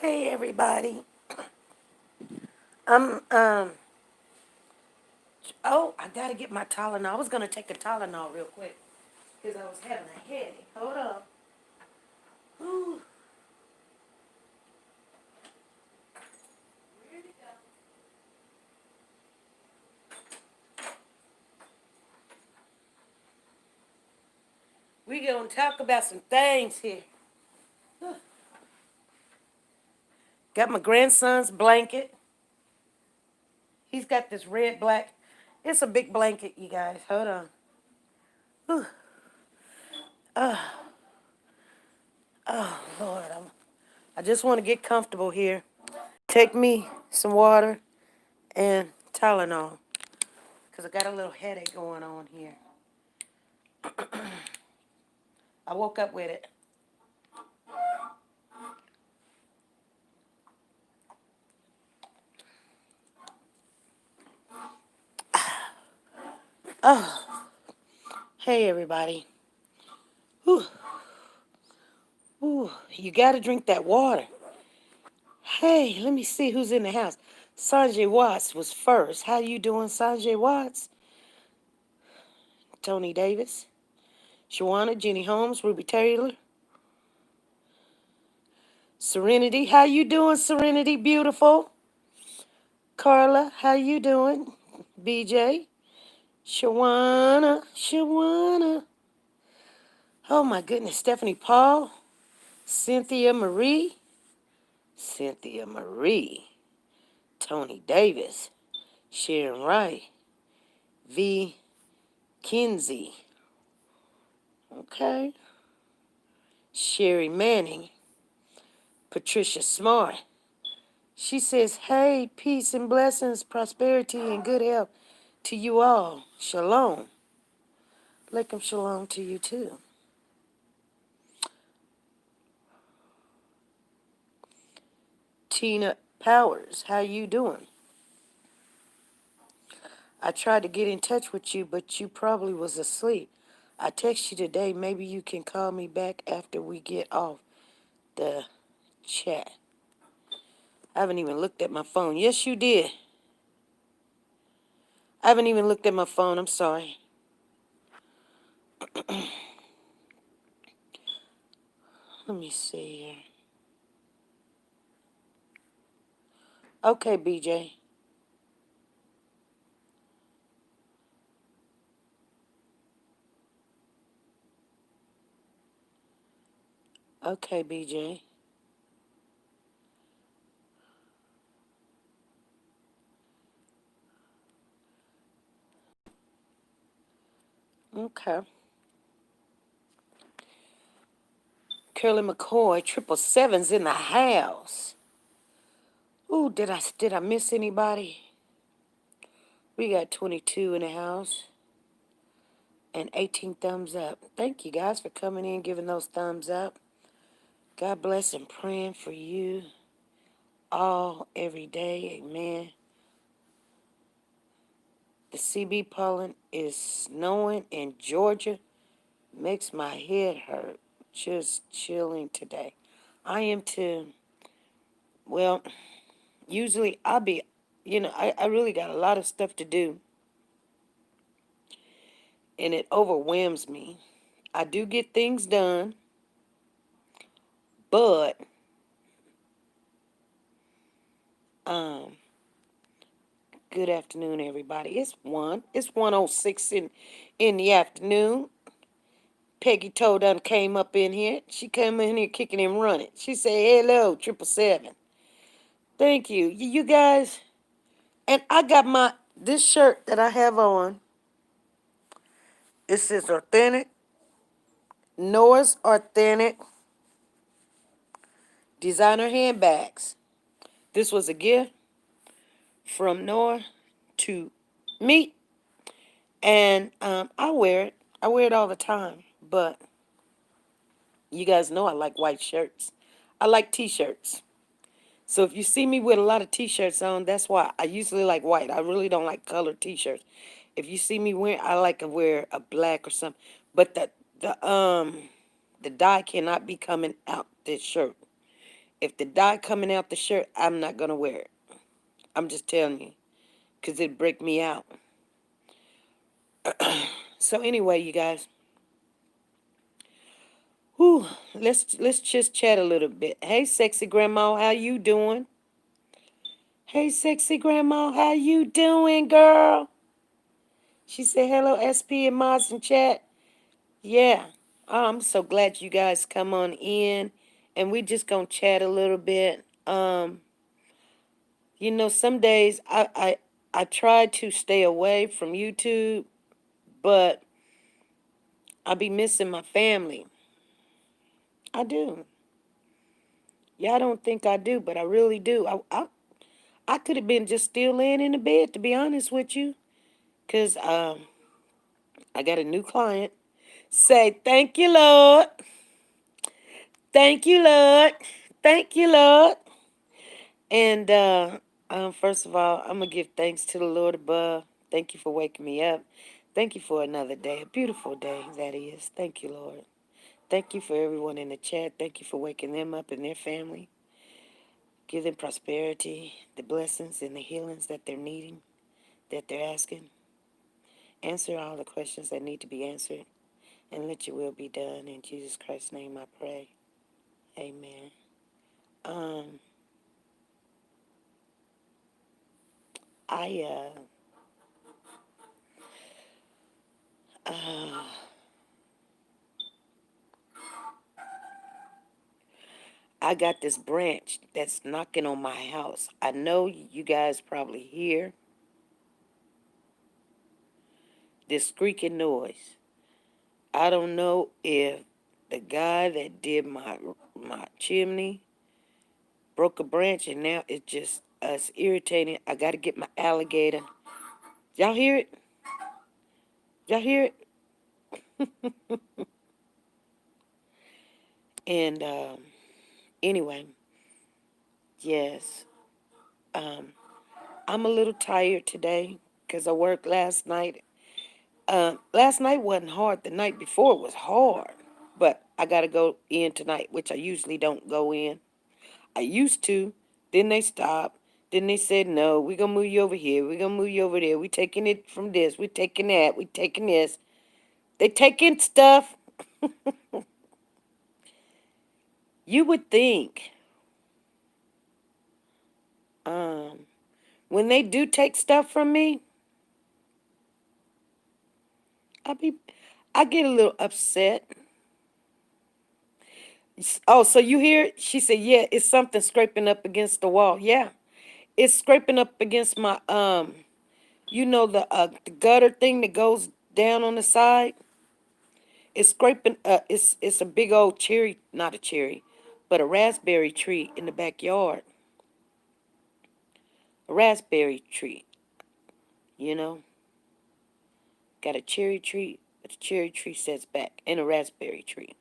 Hey everybody. I'm oh, I gotta get my Tylenol. I was gonna take a Tylenol real quick because I was having a headache. Hold up. Ooh. Where'd it go? We gonna talk about some things here. Got my grandson's blanket. He's got this red black. It's a big blanket, you guys. Hold on. Whew. Oh Lord, I just want to get comfortable here. Take me some water and Tylenol because I got a little headache going on here. I woke up with it. Oh, hey everybody. Whew, whew, you gotta drink that water. Hey, let me see who's in the house. Sanjay Watts was first. How you doing, Sanjay Watts? Tony Davis, Shawana, Jenny Holmes, Ruby Taylor, Serenity. How you doing, Serenity? Beautiful. Carla, how you doing? BJ, Shawana. Oh my goodness, Stephanie Paul, Cynthia Marie, Tony Davis, Sharon Wright, V. Kinsey, okay, Sherry Manning, Patricia Smart. She says, hey, peace and blessings, prosperity and good health to you all. Shalom. Lakem shalom to you too. Tina Powers, how you doing? I tried to get in touch with you, but you probably was asleep. I text you today. Maybe you can call me back after we get off the chat. I haven't even looked at my phone. Yes, you did. I haven't even looked at my phone. I'm sorry. Let me see here. Okay, BJ. Okay, BJ. Okay. Curly McCoy, 777's in the house. Ooh, did I miss anybody? We got 22 in the house and 18 thumbs up. Thank you guys for coming in, giving those thumbs up. God bless and praying for you all every day. Amen. The CB pollen is snowing in Georgia. Makes my head hurt. Just chilling today. I am too. Well, usually I'll be, I really got a lot of stuff to do. And it overwhelms me. I do get things done, but um good afternoon everybody. It's 1:06 in the afternoon. Peggy Toe done came up in here. She came in here kicking and running. She said, hello, 777. Thank you. You guys, and I got this shirt that I have on. It says authentic, Nora's authentic designer handbags. This was a gift from Nora to me, and I wear it. I wear it all the time, but you guys know I like white shirts. I like t-shirts. So if you see me with a lot of t-shirts on, that's why I usually like white. I really don't like colored t-shirts. If you see me wear, I like to wear a black or something. But the dye cannot be coming out this shirt. If the dye coming out the shirt, I'm not going to wear it. I'm just telling you, because it'd break me out. So anyway, you guys, whew, let's just chat a little bit. Hey, sexy grandma, how you doing? Hey, sexy grandma, how you doing, girl? She said, hello, SP and Mods in chat. Yeah, I'm so glad you guys come on in, and we just gonna chat a little bit. Some days I try to stay away from YouTube, but I be missing my family. I do. Y'all don't think I do, but I really do. I could have been just still laying in the bed, to be honest with you, cause I got a new client. Say thank you, Lord. Thank you, Lord. Thank you, Lord. And first of all, I'm gonna give thanks to the Lord above. Thank you for waking me up. Thank you for another day, a beautiful day that is. Thank you, Lord. Thank you for everyone in the chat. Thank you for waking them up and their family. Give them prosperity, the blessings and the healings that they're needing, that they're asking. Answer all the questions that need to be answered, and let your will be done. In Jesus Christ's name I pray. Amen. Um, I uh I got this branch that's knocking on my house. I know you guys probably hear this squeaking noise. I don't know if the guy that did my chimney broke a branch, and now it's irritating. I got to get my alligator. Y'all hear it? Y'all hear it? And anyway, yes, um, I'm a little tired today because I worked last night. Last night wasn't hard. The night before was hard. But I got to go in tonight, which I usually don't go in. I used to. Then they stopped. Then they said, no, we're going to move you over here. We're going to move you over there. We're taking it from this. We're taking that. We're taking this. They taking stuff. You would think um, when they do take stuff from me, I be I get a little upset. Oh, so you hear it? She said, yeah, it's something scraping up against the wall. Yeah, it's scraping up against my the gutter thing that goes down on the side. It's scraping. It's a big old cherry, not a cherry, but a raspberry tree in the backyard. A raspberry tree, you know, got a cherry tree, but the cherry tree sets back, and a raspberry tree.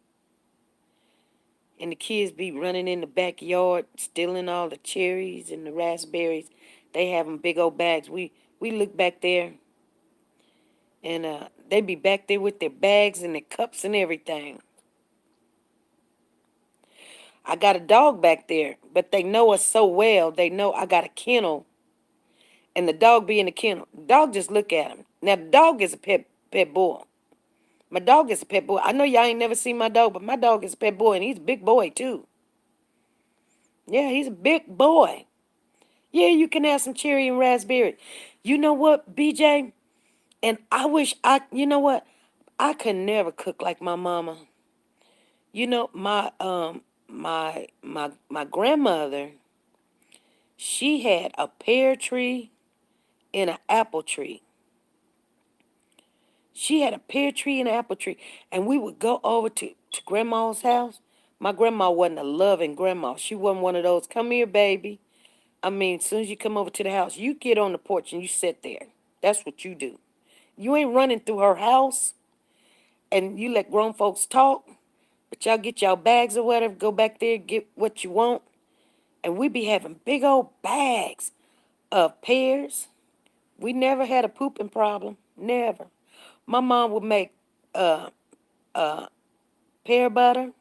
And the kids be running in the backyard, stealing all the cherries and the raspberries. They have them big old bags. We look back there, and they be back there with their bags and their cups and everything. I got a dog back there, but they know us so well. They know I got a kennel, and the dog be in the kennel. The dog just look at him. Now the dog is a pet bull. My dog is a pet boy. I know y'all ain't never seen my dog, but my dog is a pet boy, and he's a big boy too. Yeah, he's a big boy. Yeah, you can have some cherry and raspberry. You know what, BJ? And I wish you know what? I could never cook like my mama. My grandmother, she had a pear tree and an apple tree. She had a pear tree and an apple tree, and we would go over to grandma's house. My grandma wasn't a loving grandma. She wasn't one of those, come here, baby. I mean, as soon as you come over to the house, you get on the porch and you sit there. That's what you do. You ain't running through her house and you let grown folks talk, but y'all get y'all bags or whatever, go back there, get what you want. And we be having big old bags of pears. We never had a pooping problem. Never. My mom would make uh, pear butter,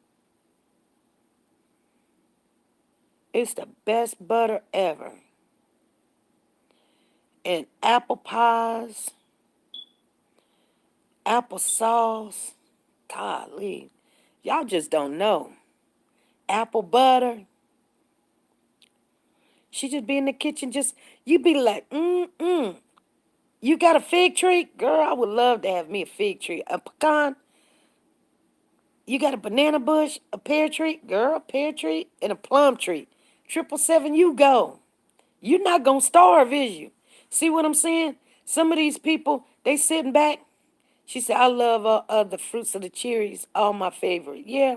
It's the best butter ever. And apple pies, applesauce. Golly. Y'all just don't know. Apple butter. She just be in the kitchen, just, you be like, mm-mm. You got a fig tree? Girl, I would love to have me a fig tree. A pecan? You got a banana bush? A pear tree? Girl, pear tree and a plum tree. 777, you go. You're not going to starve, is you? See what I'm saying? Some of these people, they sitting back. She said, I love the fruits of the cherries, all my favorite. Yeah,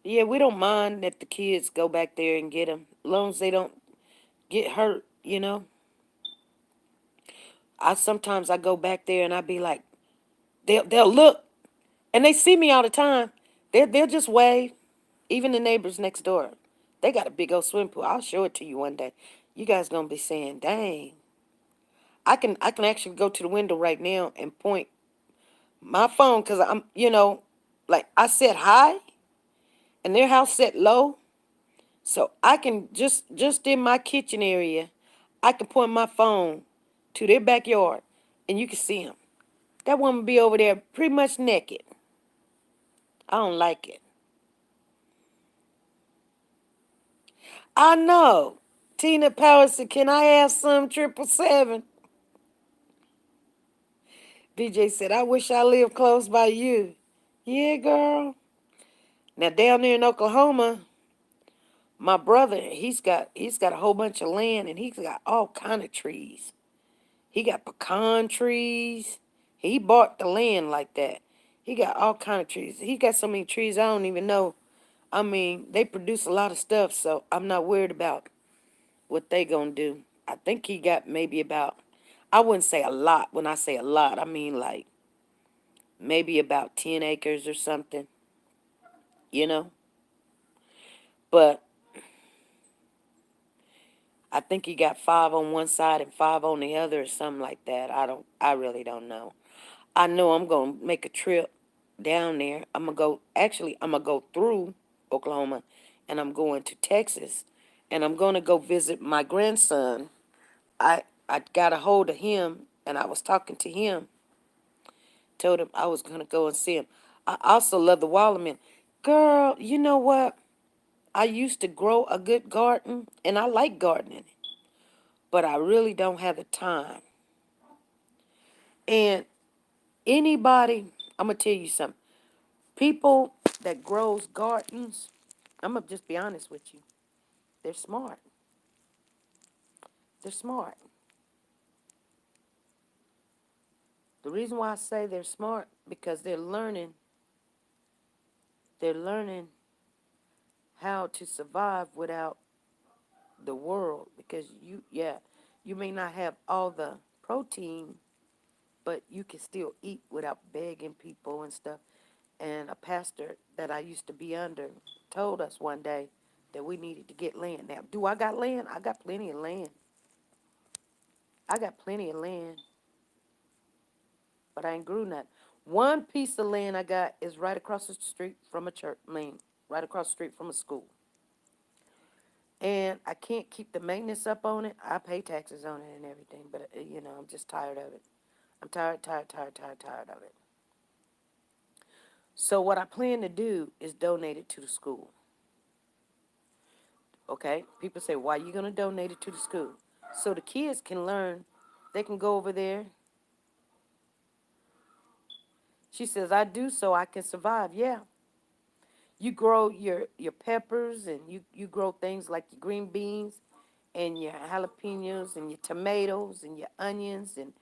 yeah, we don't mind that the kids go back there and get them, as long as they don't get hurt, you know. I go back there and I be like, they'll look, and they see me all the time. They'll just wave. Even the neighbors next door, they got a big old swimming pool. I'll show it to you one day. You guys gonna be saying, "Dang, I can actually go to the window right now and point my phone because I'm, like I said high, and their house set low, so I can just in my kitchen area, I can point my phone to their backyard, and you can see them. That woman be over there pretty much naked. I don't like it. I know. Tina Power said, "Can I have some 777?" DJ said, "I wish I lived close by you." Yeah, girl. Now down there in Oklahoma, my brother, he's got a whole bunch of land, and he's got all kind of trees. He got pecan trees. He bought the land like that. He got all kind of trees. He got so many trees I don't even know. I mean, they produce a lot of stuff, so I'm not worried about what they gonna do. I think he got maybe about, I wouldn't say a lot. When I say a lot, I mean like maybe about 10 acres or something, you know? But I think he got five on one side and five on the other or something like that. I really don't know. I know I'm going to make a trip down there. I'm going to go through Oklahoma, and I'm going to Texas, and I'm going to go visit my grandson. I got a hold of him, and I was talking to him, told him I was going to go and see him. I also love the watermelon. Girl, you know what? I used to grow a good garden, and I like gardening, but I really don't have the time. And anybody, I'm going to tell you something. People that grows gardens, I'm going to just be honest with you. They're smart. They're smart. The reason why I say they're smart, because they're learning how to survive without the world, because you may not have all the protein, but you can still eat without begging people and stuff. And a pastor that I used to be under told us one day that we needed to get land. Now, do I got land? I got plenty of land. I got plenty of land, but I ain't grew nothing. One piece of land I got is right across the street from a church, right across the street from a school. And I can't keep the maintenance up on it. I pay taxes on it and everything, but I'm just tired of it. I'm tired, tired, tired, tired, tired of it. So what I plan to do is donate it to the school. Okay? People say, "Why are you going to donate it to the school?" So the kids can learn. They can go over there. She says, "I do so I can survive." Yeah. You grow your peppers, and you grow things like your green beans and your jalapenos and your tomatoes and your onions and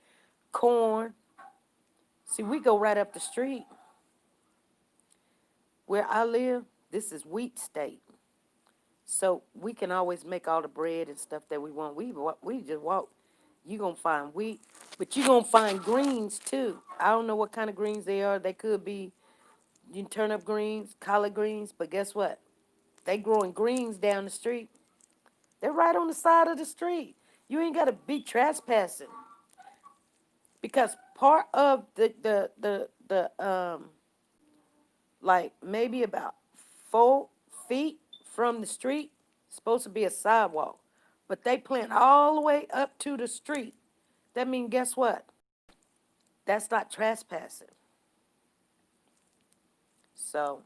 corn. See, we go right up the street where I live. This is wheat state. So we can always make all the bread and stuff that we want. We just walk. You gonna find wheat, but you gonna find greens too. I don't know what kind of greens they are. They could be turnip greens, collard greens, but guess what? They growing greens down the street. They're right on the side of the street. You ain't gotta be trespassing, because part of the like maybe about 4 feet from the street. It's supposed to be a sidewalk. But they plant all the way up to the street. That means, guess what? That's not trespassing. So,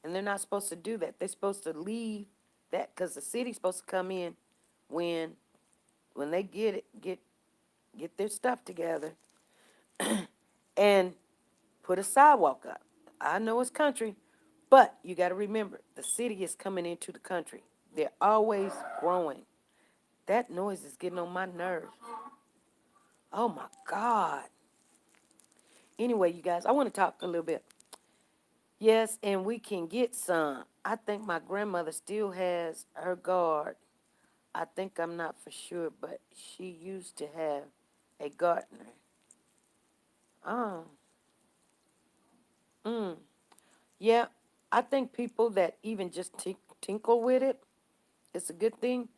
and they're not supposed to do that. They're supposed to leave that because the city's supposed to come in when when they get their stuff together and put a sidewalk up. I know it's country, but you got to remember the city is coming into the country. They're always growing. That noise is getting on my nerves. Oh my God. Anyway, you guys, I want to talk a little bit. Yes, and we can get some. I think my grandmother still has her guard. I think I'm not for sure, but she used to have a gardener. Oh, mm. Yeah, I think people that even just tinkle with it, it's a good thing.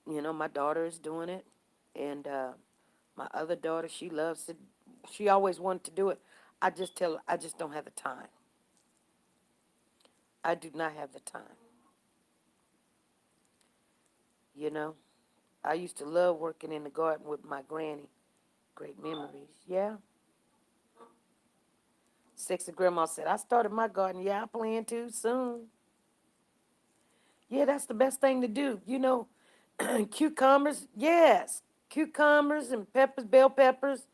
You know, my daughter is doing it, and my other daughter, she loves it. She always wanted to do it. I just tell her, I just don't have the time. I do not have the time. You know, I used to love working in the garden with my granny. Great memories. Yeah. Sexy grandma said, I started my garden. Yeah, I plan to soon. Yeah, that's the best thing to do. You know, cucumbers, yes. Cucumbers and peppers, bell peppers,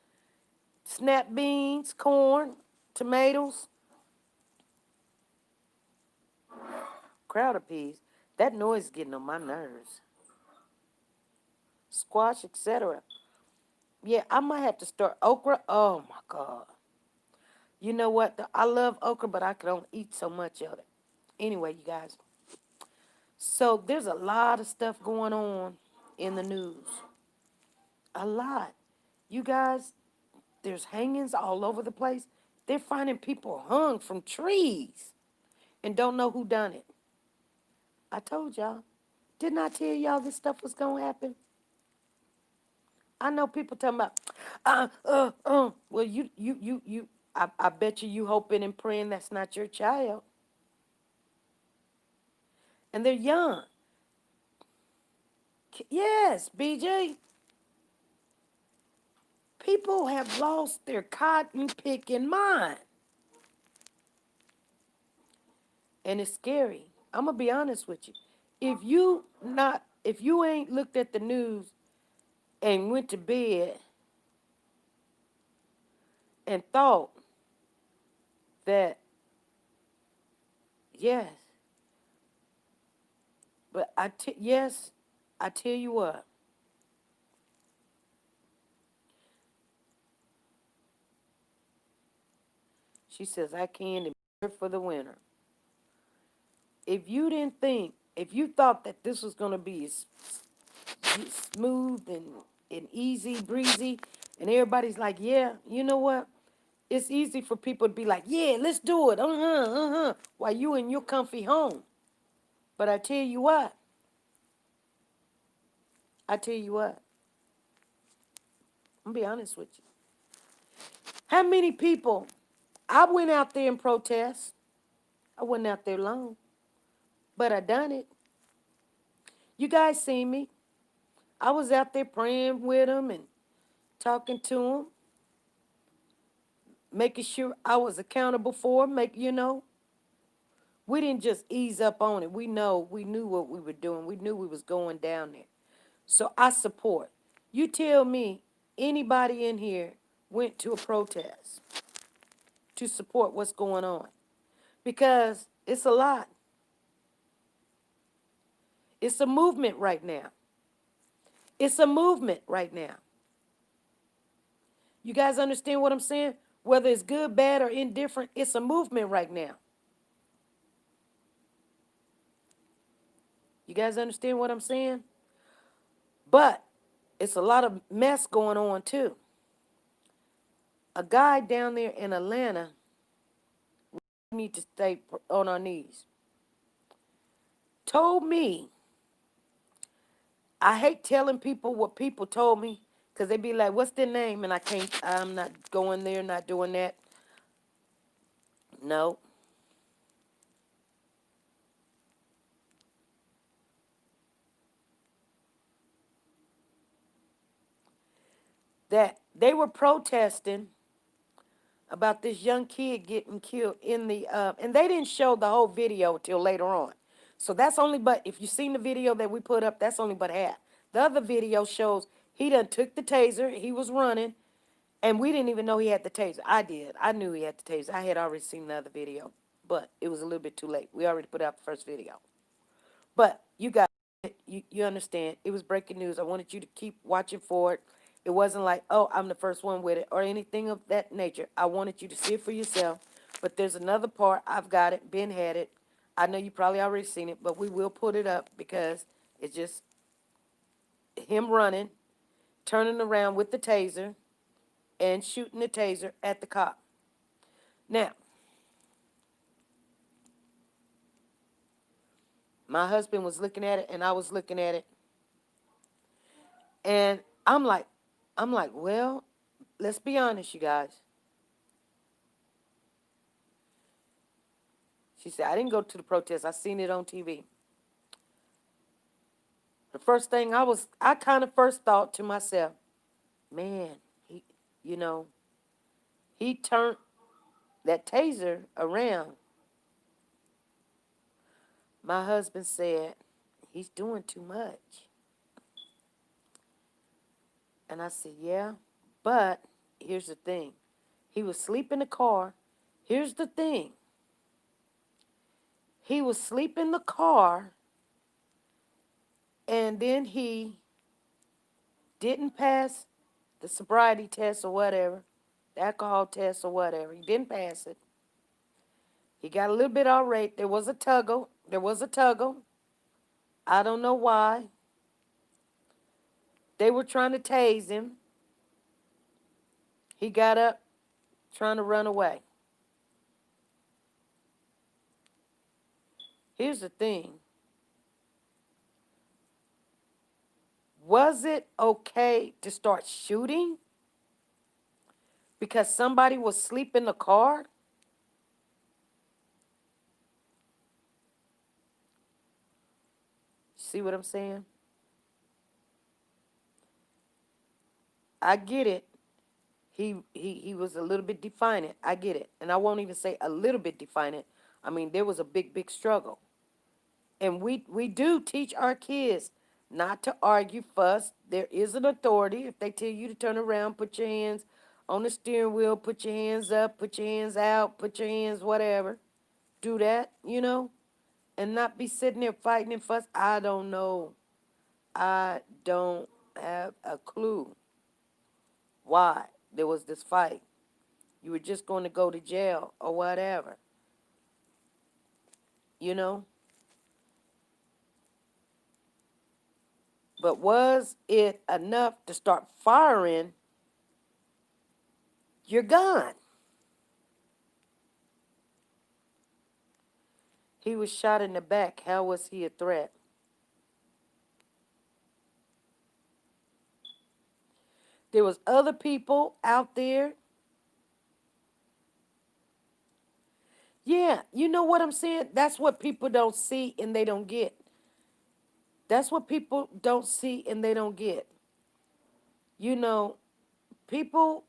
snap beans, corn, tomatoes, crowder peas. That noise is getting on my nerves. Squash, etc. Yeah, I might have to start okra. Oh my God. You know what? I love okra, but I can only eat so much of it. Anyway, you guys. So there's a lot of stuff going on in the news. A lot. You guys, there's hangings all over the place. They're finding people hung from trees and don't know who done it. I told y'all. Didn't I tell y'all this stuff was gonna happen? I know people talking about, well, I bet you hoping and praying that's not your child. And they're young. Yes, BJ. People have lost their cotton picking mind. And it's scary. I'm gonna be honest with you. If you ain't looked at the news and went to bed and thought that, yes, but yes, I tell you what, she says I canned and for the winter. If you thought that this was gonna be smooth and easy breezy, and everybody's like, yeah, you know what? It's easy for people to be like, yeah, let's do it, while you in your comfy home. But I tell you what, I'm gonna be honest with you. How many people, I went out there and protest. I wasn't out there long, but I done it. You guys seen me. I was out there praying with them and talking to them, making sure I was accountable for 'em, we didn't just ease up on it. We knew what we were doing. We knew we was going down there. So I support. You tell me anybody in here went to a protest to support what's going on. Because it's a lot. It's a movement right now. It's a movement right now. You guys understand what I'm saying? Whether it's good, bad, or indifferent, it's a movement right now. You guys understand what I'm saying? But it's a lot of mess going on too. A guy down there in Atlanta, we need to stay on our knees, told me, I hate telling people what people told me because they be like, what's their name? And I'm not going there, not doing that. No. that they were protesting about this young kid getting killed in the and they didn't show the whole video till later on. So that's only but if you've seen the video that we put up, that's only but half. The other video shows he done took the taser, he was running, and we didn't even know he had the taser. I did. I knew he had the taser. I had already seen the other video, but it was a little bit too late. We already put out the first video. But you guys, you understand. It was breaking news. I wanted you to keep watching for it. It wasn't like, oh, I'm the first one with it or anything of that nature. I wanted you to see it for yourself. But there's another part. I've got it. Ben had it. I know you probably already seen it, but we will put it up because it's just him running, turning around with the taser, and shooting the taser at the cop. Now, my husband was looking at it, and I was looking at it, and I'm like, well, let's be honest, you guys. She said, I didn't go to the protest. I seen it on TV. The first thing I kind of first thought to myself, man, he, you know, he turned that taser around. My husband said, he's doing too much. And I said, yeah, but here's the thing. He was asleep in the car. Here's the thing. He was asleep in the car, and then he didn't pass the sobriety test or whatever, the alcohol test or whatever. He didn't pass it. He got a little bit irate. There was a tuggle. There was a tuggle. I don't know why. They were trying to tase him. He got up, trying to run away. Here's the thing. Was it okay to start shooting because somebody was asleep in the car? See what I'm saying? I get it. He was a little bit defiant. I get it. And I won't even say a little bit defiant. I mean, there was a big, big struggle. And we do teach our kids not to argue, fuss. There is an authority. If they tell you to turn around, put your hands on the steering wheel, put your hands up, put your hands out, put your hands whatever. Do that, and not be sitting there fighting and fuss. I don't know. I don't have a clue why there was this fight. You were just going to go to jail or whatever. You know? But was it enough to start firing your gun? He was shot in the back. How was he a threat? There was other people out there. Yeah, you know what I'm saying? That's what people don't see and they don't get. That's what people don't see and they don't get. You know, people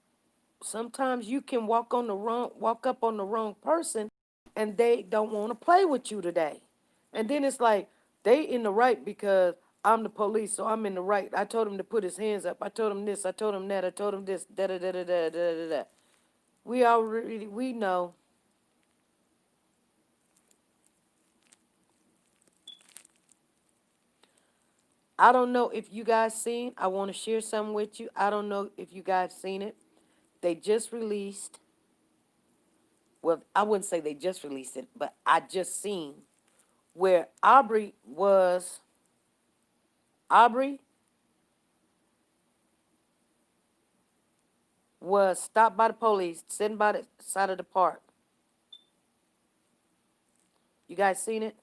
sometimes you can walk up on the wrong person and they don't want to play with you today. And then it's like they in the right because I'm the police, so I'm in the right. I told him to put his hands up. I told him this. I told him that. I told him this. Da da da da da da da da. We know. I don't know if you guys seen. I want to share something with you. I don't know if you guys seen it. They just released. Well, I wouldn't say they just released it, but I just seen where Aubrey was stopped by the police, sitting by the side of the park. You guys seen it?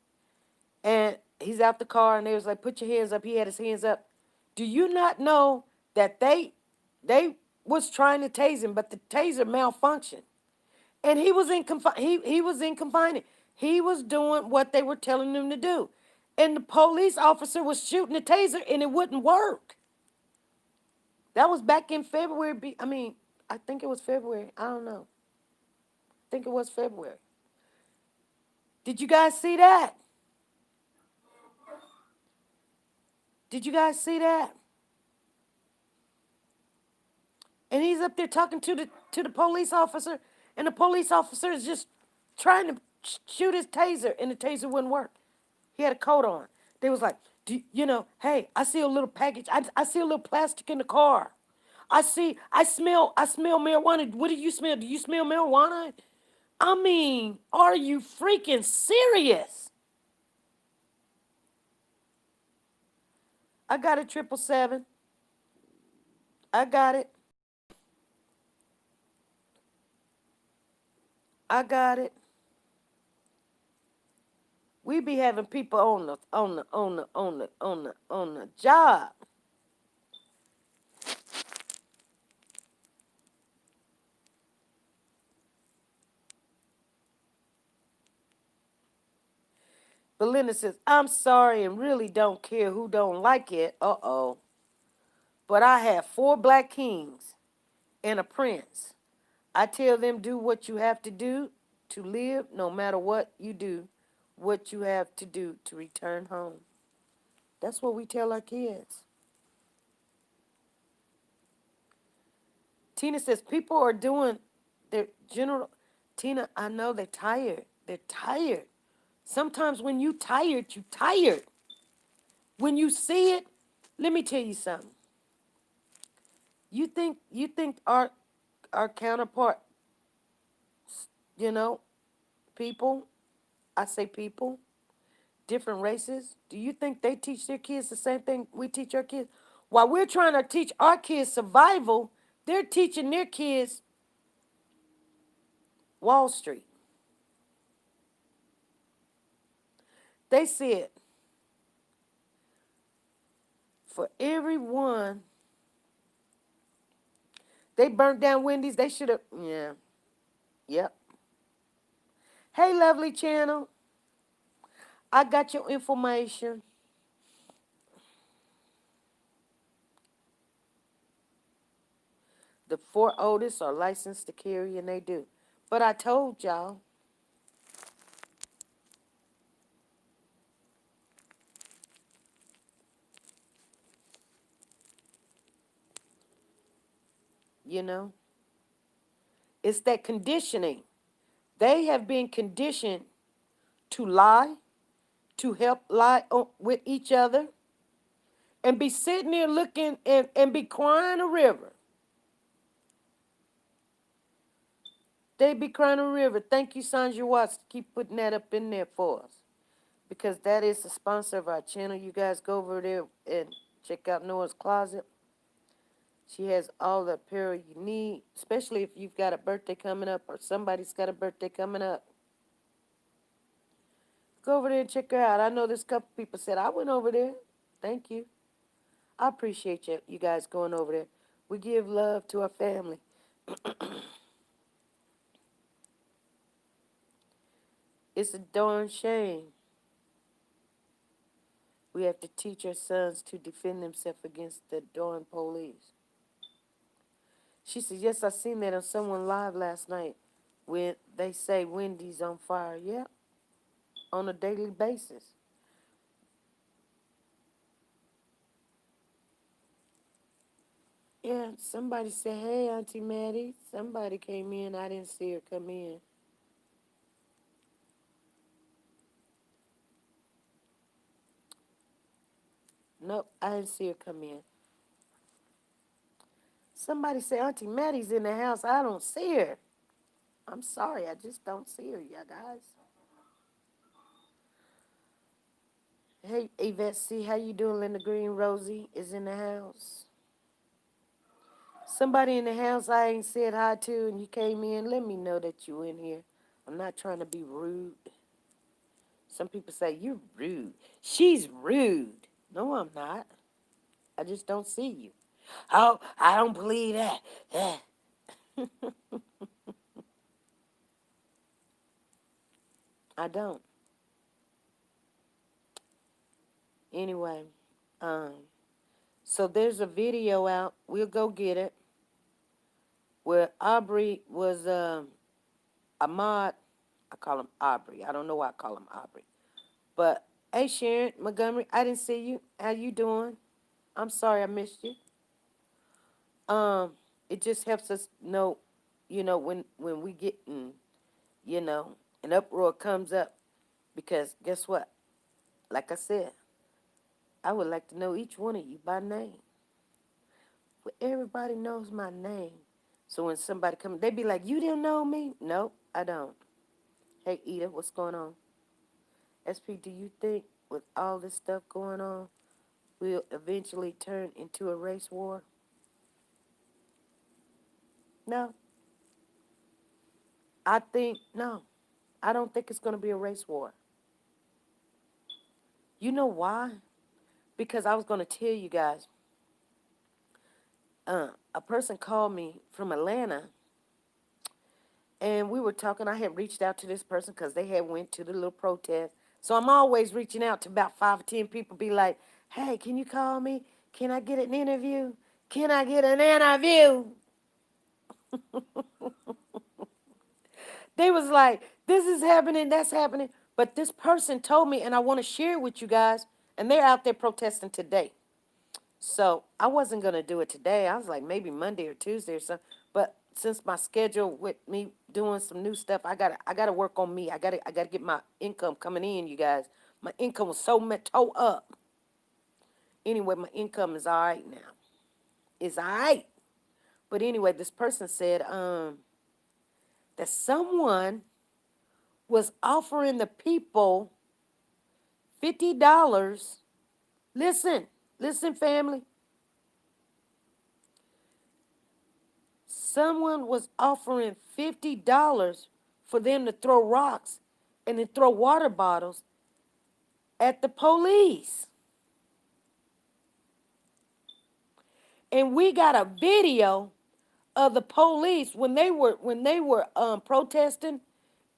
And he's out the car, and they was like, "Put your hands up." He had his hands up. Do you not know that they was trying to tase him, but the taser malfunctioned, and he was in he was in confinement. He was doing what they were telling him to do, and the police officer was shooting the taser, and it wouldn't work. That was back in February. I mean, I think it was February. I don't know. I think it was February. Did you guys see that? Did you guys see that? And he's up there talking to the police officer, and the police officer is just trying to shoot his taser, and the taser wouldn't work. He had a coat on. They was like, hey, I see a little package. I see a little plastic in the car. I smell marijuana. What do you smell? Do you smell marijuana? I mean, are you freaking serious? I got it, 777. I got it. I got it. We be having people on the job. Belinda says, I'm sorry and really don't care who don't like it. Uh-oh. But I have 4 black kings and a prince. I tell them do what you have to do to live, no matter what you do, what you have to do to return home. That's what we tell our kids. Tina says, people are doing their general. Tina, I know they're tired. They're tired. Sometimes when you tired, you tired. When you see it, let me tell you something. You think our counterpart, you know, people, I say people, different races, do you think they teach their kids the same thing we teach our kids? While we're trying to teach our kids survival, they're teaching their kids Wall Street. They said for everyone, they burnt down Wendy's, they should have, yeah, yep. Hey, lovely channel, I got your information. The 4 oldest are licensed to carry, and they do. But I told y'all, you know, it's that conditioning. They have been conditioned to lie, to help lie with each other, and be sitting there looking and be crying a river. They be crying a river. Thank you, Sandra Watts. Keep putting that up in there for us. Because that is the sponsor of our channel. You guys go over there and check out Nora's Closet. She has all the apparel you need, especially if you've got a birthday coming up or somebody's got a birthday coming up. Go over there and check her out. I know there's a couple people said, I went over there. Thank you. I appreciate you guys going over there. We give love to our family. It's a darn shame. We have to teach our sons to defend themselves against the darn police. She said, yes, I seen that on someone live last night when they say Wendy's on fire. Yeah, on a daily basis. Yeah, somebody said, hey, Auntie Maddie. Somebody came in. I didn't see her come in. Nope, I didn't see her come in. Somebody said, Auntie Maddie's in the house. I don't see her. I'm sorry, I just don't see her, you guys. Hey, Yvette, see how you doing? Linda Green Rosie is in the house. Somebody in the house I ain't said hi to and you came in, let me know that you in here. I'm not trying to be rude. Some people say, you're rude. She's rude. No, I'm not. I just don't see you. Oh, I don't believe that. I don't. Anyway, um, So there's a video out. We'll go get it. Where Aubrey was Ahmad. I call him Aubrey. I don't know why I call him Aubrey. But hey, Sharon Montgomery, I didn't see you. How you doing? I'm sorry I missed you. Um, it just helps us know, when we get you know, an uproar comes up because guess what? Like I said, I would like to know each one of you by name. Well, everybody knows my name. So when somebody comes, they be like, "You didn't know me?" No, I don't. Hey, Eda, what's going on? SP, do you think with all this stuff going on, we'll eventually turn into a race war? No. No. I don't think it's going to be a race war. You know why? Because I was going to tell you guys, a person called me from Atlanta, and we were talking. I had reached out to this person because they had went to the little protest. So I'm always reaching out to about 5 or 10 people, be like, "Hey, can you call me? Can I get an interview? Can I get an interview?" They was like, "This is happening, that's happening." But this person told me, and I want to share it with you guys, and they're out there protesting today. So I wasn't gonna do it today. I was like maybe Monday or Tuesday or something. But since my schedule with me doing some new stuff, I gotta work on me. I gotta get my income coming in, you guys. My income was so tore up. Anyway, my income is all right now. It's all right. But anyway, this person said that someone was offering the people $50. Listen, listen, family. Someone was offering $50 for them to throw rocks and to throw water bottles at the police. And we got a video of the police when they were protesting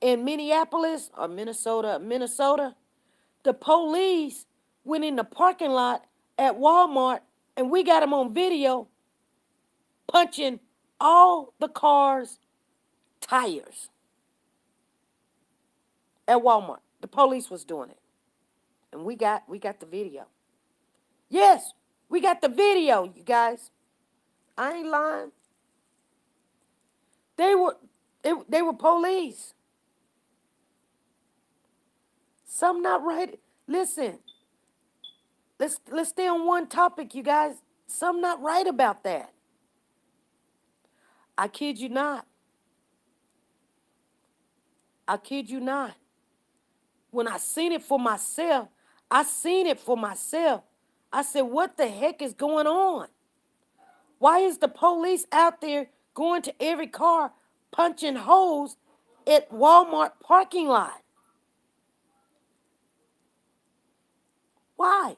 in Minneapolis or Minnesota. The police went in the parking lot at Walmart, and we got them on video punching all the cars' tires at Walmart. The police was doing it, and we got the video. Yes, we got the video, you guys. I ain't lying. They were they were police. Some not right. Listen, let's stay on one topic, you guys. Some not right about that. I kid you not. I kid you not. When I seen it for myself, I seen it for myself. I said, what the heck is going on? Why is the police out there going to every car punching holes at Walmart parking lot? Why?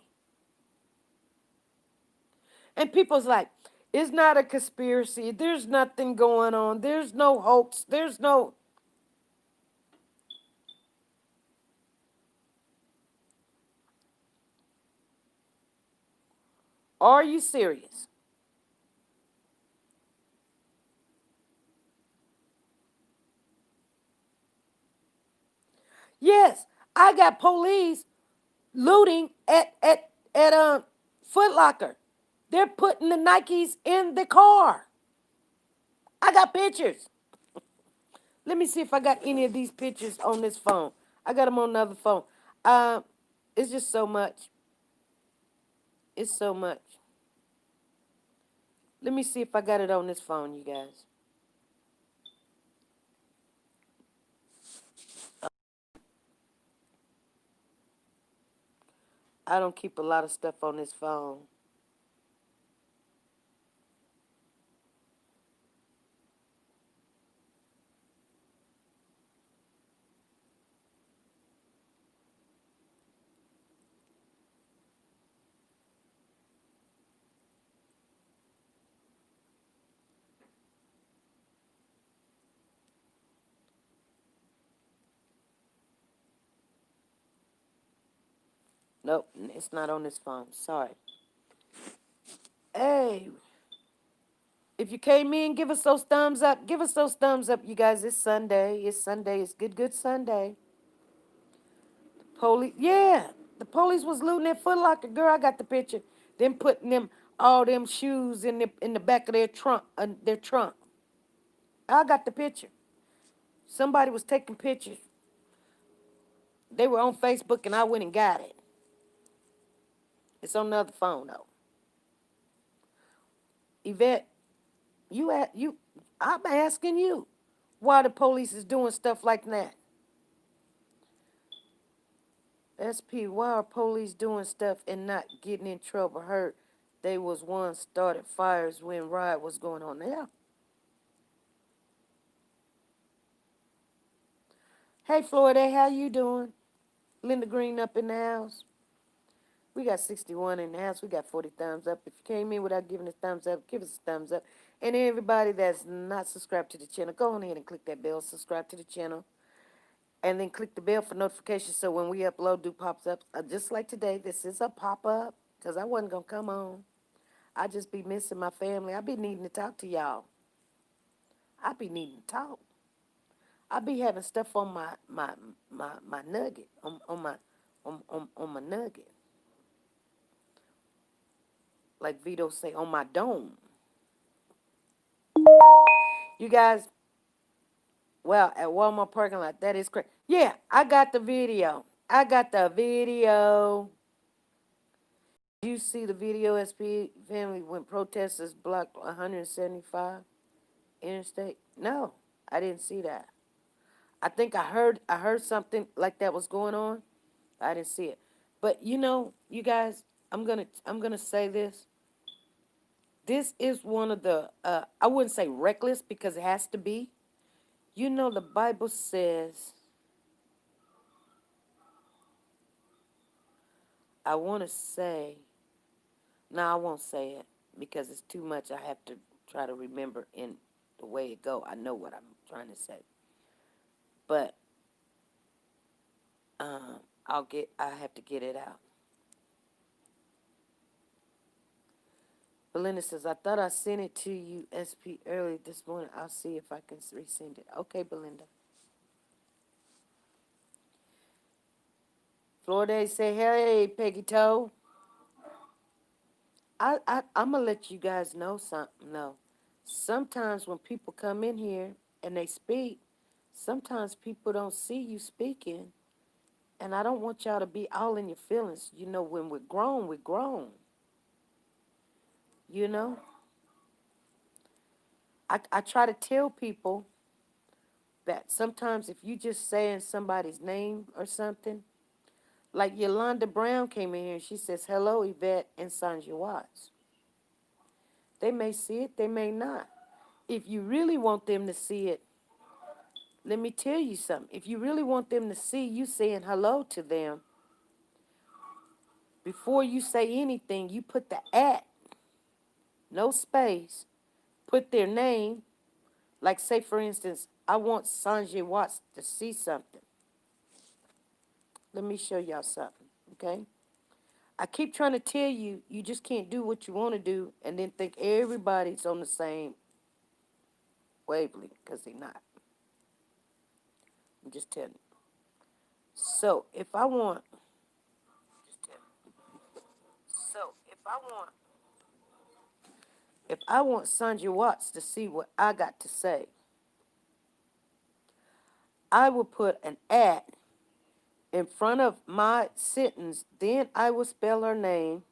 And people's like, it's not a conspiracy. There's nothing going on. There's no hoax. There's no. Are you serious? Yes, I got police looting at Foot Locker. They're putting the Nikes in the car. I got pictures. Let me see if I got any of these pictures on this phone. I got them on another phone. Uh, it's just so much. It's so much. Let me see if I got it on this phone, you guys. I don't keep a lot of stuff on this phone. Nope, it's not on this phone. Sorry. Hey, if you came in, give us those thumbs up. Give us those thumbs up, you guys. It's Sunday. It's Sunday. It's good Sunday. Police, yeah. The police was looting that Foot Locker. Girl, I got the picture. Them putting them all them shoes in the back of their trunk. Their trunk. I got the picture. Somebody was taking pictures. They were on Facebook, and I went and got it. It's on another phone though. Yvette, you. I'm asking you, why the police is doing stuff like that? SP, why are police doing stuff and not getting in trouble? Hurt. They was one started fires when riot was going on. Yeah. Hey Florida, how you doing? Linda Green up in the house. We got 61 in the house. We got 40 thumbs up. If you came in without giving us thumbs up, give us a thumbs up. And everybody that's not subscribed to the channel, go on ahead and click that bell, subscribe to the channel, and then click the bell for notifications so when we upload, do pops up. Just like today, this is a pop up because I wasn't gonna come on. I just be missing my family. I be needing to talk to y'all. I be needing to talk. I be having stuff on my nugget on my nugget, like Vito say, on my dome. You guys, well, at Walmart parking lot, that is crazy. Yeah, I got the video. I got the video. You see the video, SP family, when protesters blocked 175 interstate? No, I didn't see that. I heard something like that was going on. I didn't see it. But you guys, I'm gonna say this. This is one of the I wouldn't say reckless because it has to be. The Bible says, I want to say, no, I won't say it because it's too much. I have to try to remember in the way it go. I know what I'm trying to say, but I have to get it out. Belinda says, I thought I sent it to you, SP, early this morning. I'll see if I can resend it. Okay, Belinda. Florida say, hey, Peggy Toe. I'm going to let you guys know something, though. Sometimes when people come in here and they speak, sometimes people don't see you speaking. And I don't want y'all to be all in your feelings. When we're grown, we're grown. You know? I try to tell people that sometimes if you just saying somebody's name or something, like Yolanda Brown came in here and she says, hello, Yvette and Sandra Watts. They may see it, they may not. If you really want them to see it, let me tell you something. If you really want them to see you saying hello to them, before you say anything, you put the at, no space, put their name. Like, say, for instance, I want Sanjay Watts to see something. Let me show y'all something, okay? I keep trying to tell you, you just can't do what you want to do and then think everybody's on the same wavelength, because they're not. I'm just telling you. So, if I want Sanjay Watts to see what I got to say, I will put an at in front of my sentence, then I will spell her name.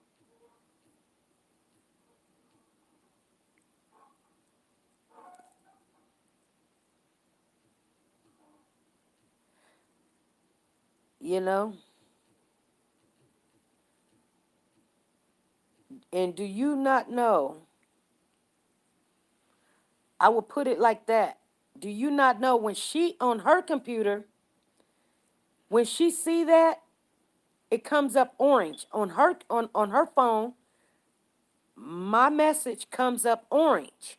You know? And do you not know? I will put it like that. Do you not know when she on her computer, when she see that, it comes up orange on her phone. My message comes up orange.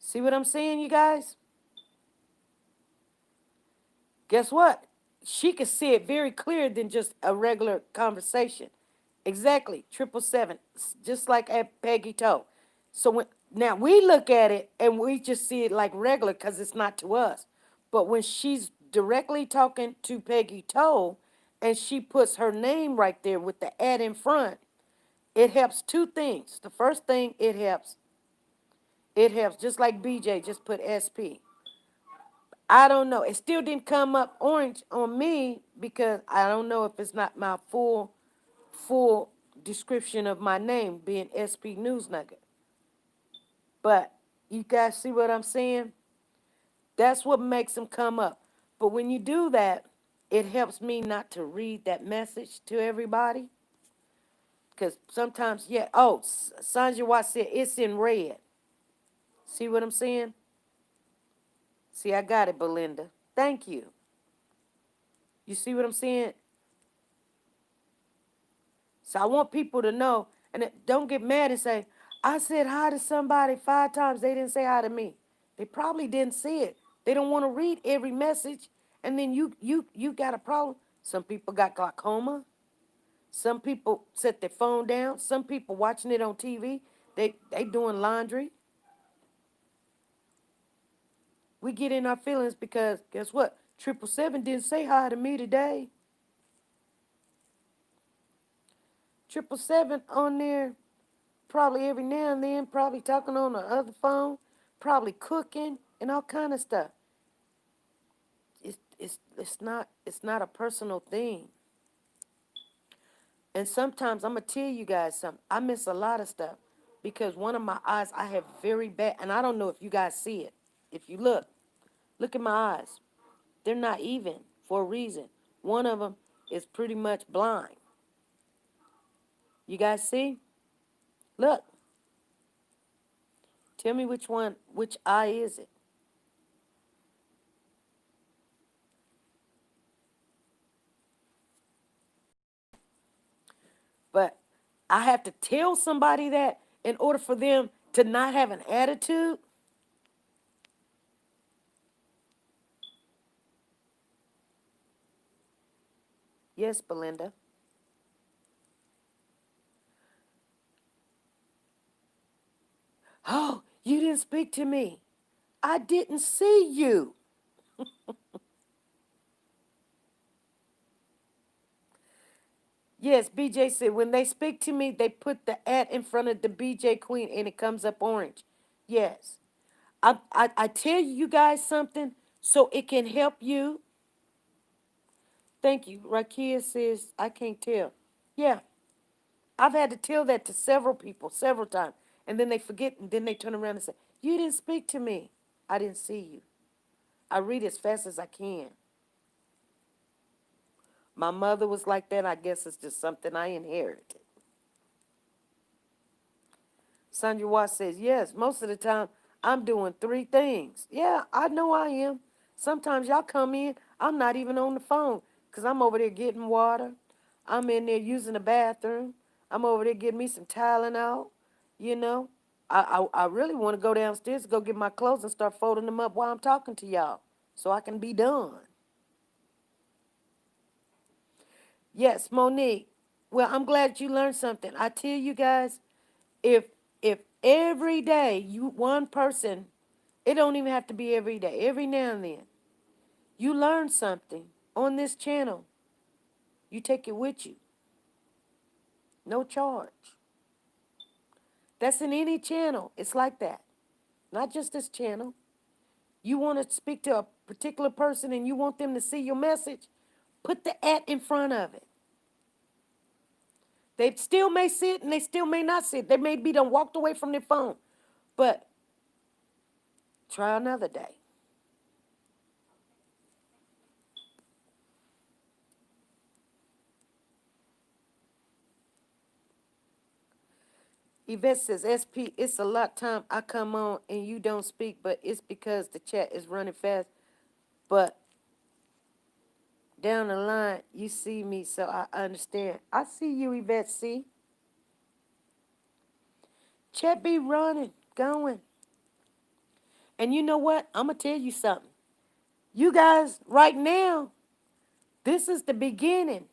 See what I'm saying, you guys? Guess what? She can see it very clear than just a regular conversation. Exactly, 777, just like at Peggy Toe. So when now we look at it and we just see it like regular because it's not to us. But when she's directly talking to Peggy Toe and she puts her name right there with the ad in front, it helps two things. The first thing it helps just like BJ just put SP. I don't know. It still didn't come up orange on me because I don't know if it's not my full description of my name being SP News Nugget. But you guys see what I'm saying? That's what makes them come up. But when you do that, it helps me not to read that message to everybody. Because sometimes, yeah, oh, Sandra Watt said it's in red. See what I'm saying? See, I got it, Belinda. Thank you. You see what I'm saying? So I want people to know, and don't get mad and say, I said hi to somebody 5 times, they didn't say hi to me. They probably didn't see it. They don't want to read every message, and then you got a problem. Some people got glaucoma. Some people set their phone down. Some people watching it on TV. They doing laundry. We get in our feelings because guess what? 777 didn't say hi to me today. 777 on there probably every now and then, probably talking on the other phone, probably cooking and all kind of stuff. It's not a personal thing. And sometimes I'm gonna tell you guys something. I miss a lot of stuff because one of my eyes I have very bad, and I don't know if you guys see it. If you look at my eyes. They're not even for a reason. One of them is pretty much blind. You guys see? Look. Tell me which eye is it? But I have to tell somebody that in order for them to not have an attitude. Yes, Belinda. Oh, you didn't speak to me. I didn't see you. Yes, BJ said when they speak to me, they put the at in front of the BJ Queen and it comes up orange. Yes. I tell you guys something so it can help you. Thank you. Rakia says, I can't tell. Yeah, I've had to tell that to several people several times. And then they forget and then they turn around and say, you didn't speak to me. I didn't see you. I read as fast as I can. My mother was like that. I guess it's just something I inherited. Sandra Watts says, yes, most of the time I'm doing 3 things. Yeah, I know I am. Sometimes y'all come in, I'm not even on the phone because I'm over there getting water. I'm in there using the bathroom. I'm over there getting me some Tylenol. You know, I really want to go downstairs to go get my clothes and start folding them up while I'm talking to y'all so I can be done. Yes, Monique. Well, I'm glad you learned something. I tell you guys, if if every day you one person, it don't even have to be every day, every now and then, you learn something on this channel, you take it with you, no charge. That's in any channel. It's like that. Not just this channel. You want to speak to a particular person and you want them to see your message, put the at in front of it. They still may see it and they still may not see it. They may be done walked away from their phone. But try another day. Yvette says, SP, it's a lot time I come on and you don't speak, but it's because the chat is running fast. But down the line, you see me, so I understand. I see you, Yvette C. Chat be running, going. And you know what? I'm going to tell you something. You guys, right now, this is the beginning.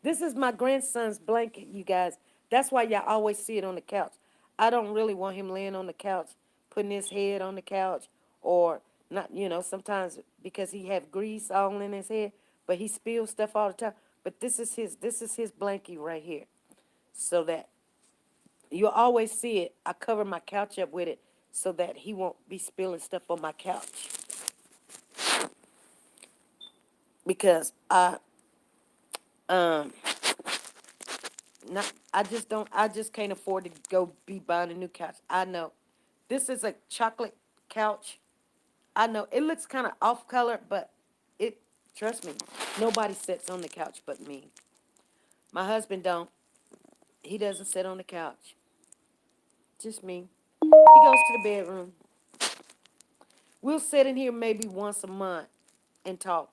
This is my grandson's blanket, you guys. That's why y'all always see it on the couch. I don't really want him laying on the couch, putting his head on the couch, or not. Sometimes because he have grease all in his head, but he spills stuff all the time. But this is his blankie right here, so that you'll always see it. I cover my couch up with it so that he won't be spilling stuff on my couch because um not I just can't afford to go be buying a new couch. I know. This is a chocolate couch. I know it looks kind of off color, but it trust me, nobody sits on the couch but me. My husband don't. He doesn't sit on the couch. Just me. He goes to the bedroom. We'll sit in here maybe once a month and talk.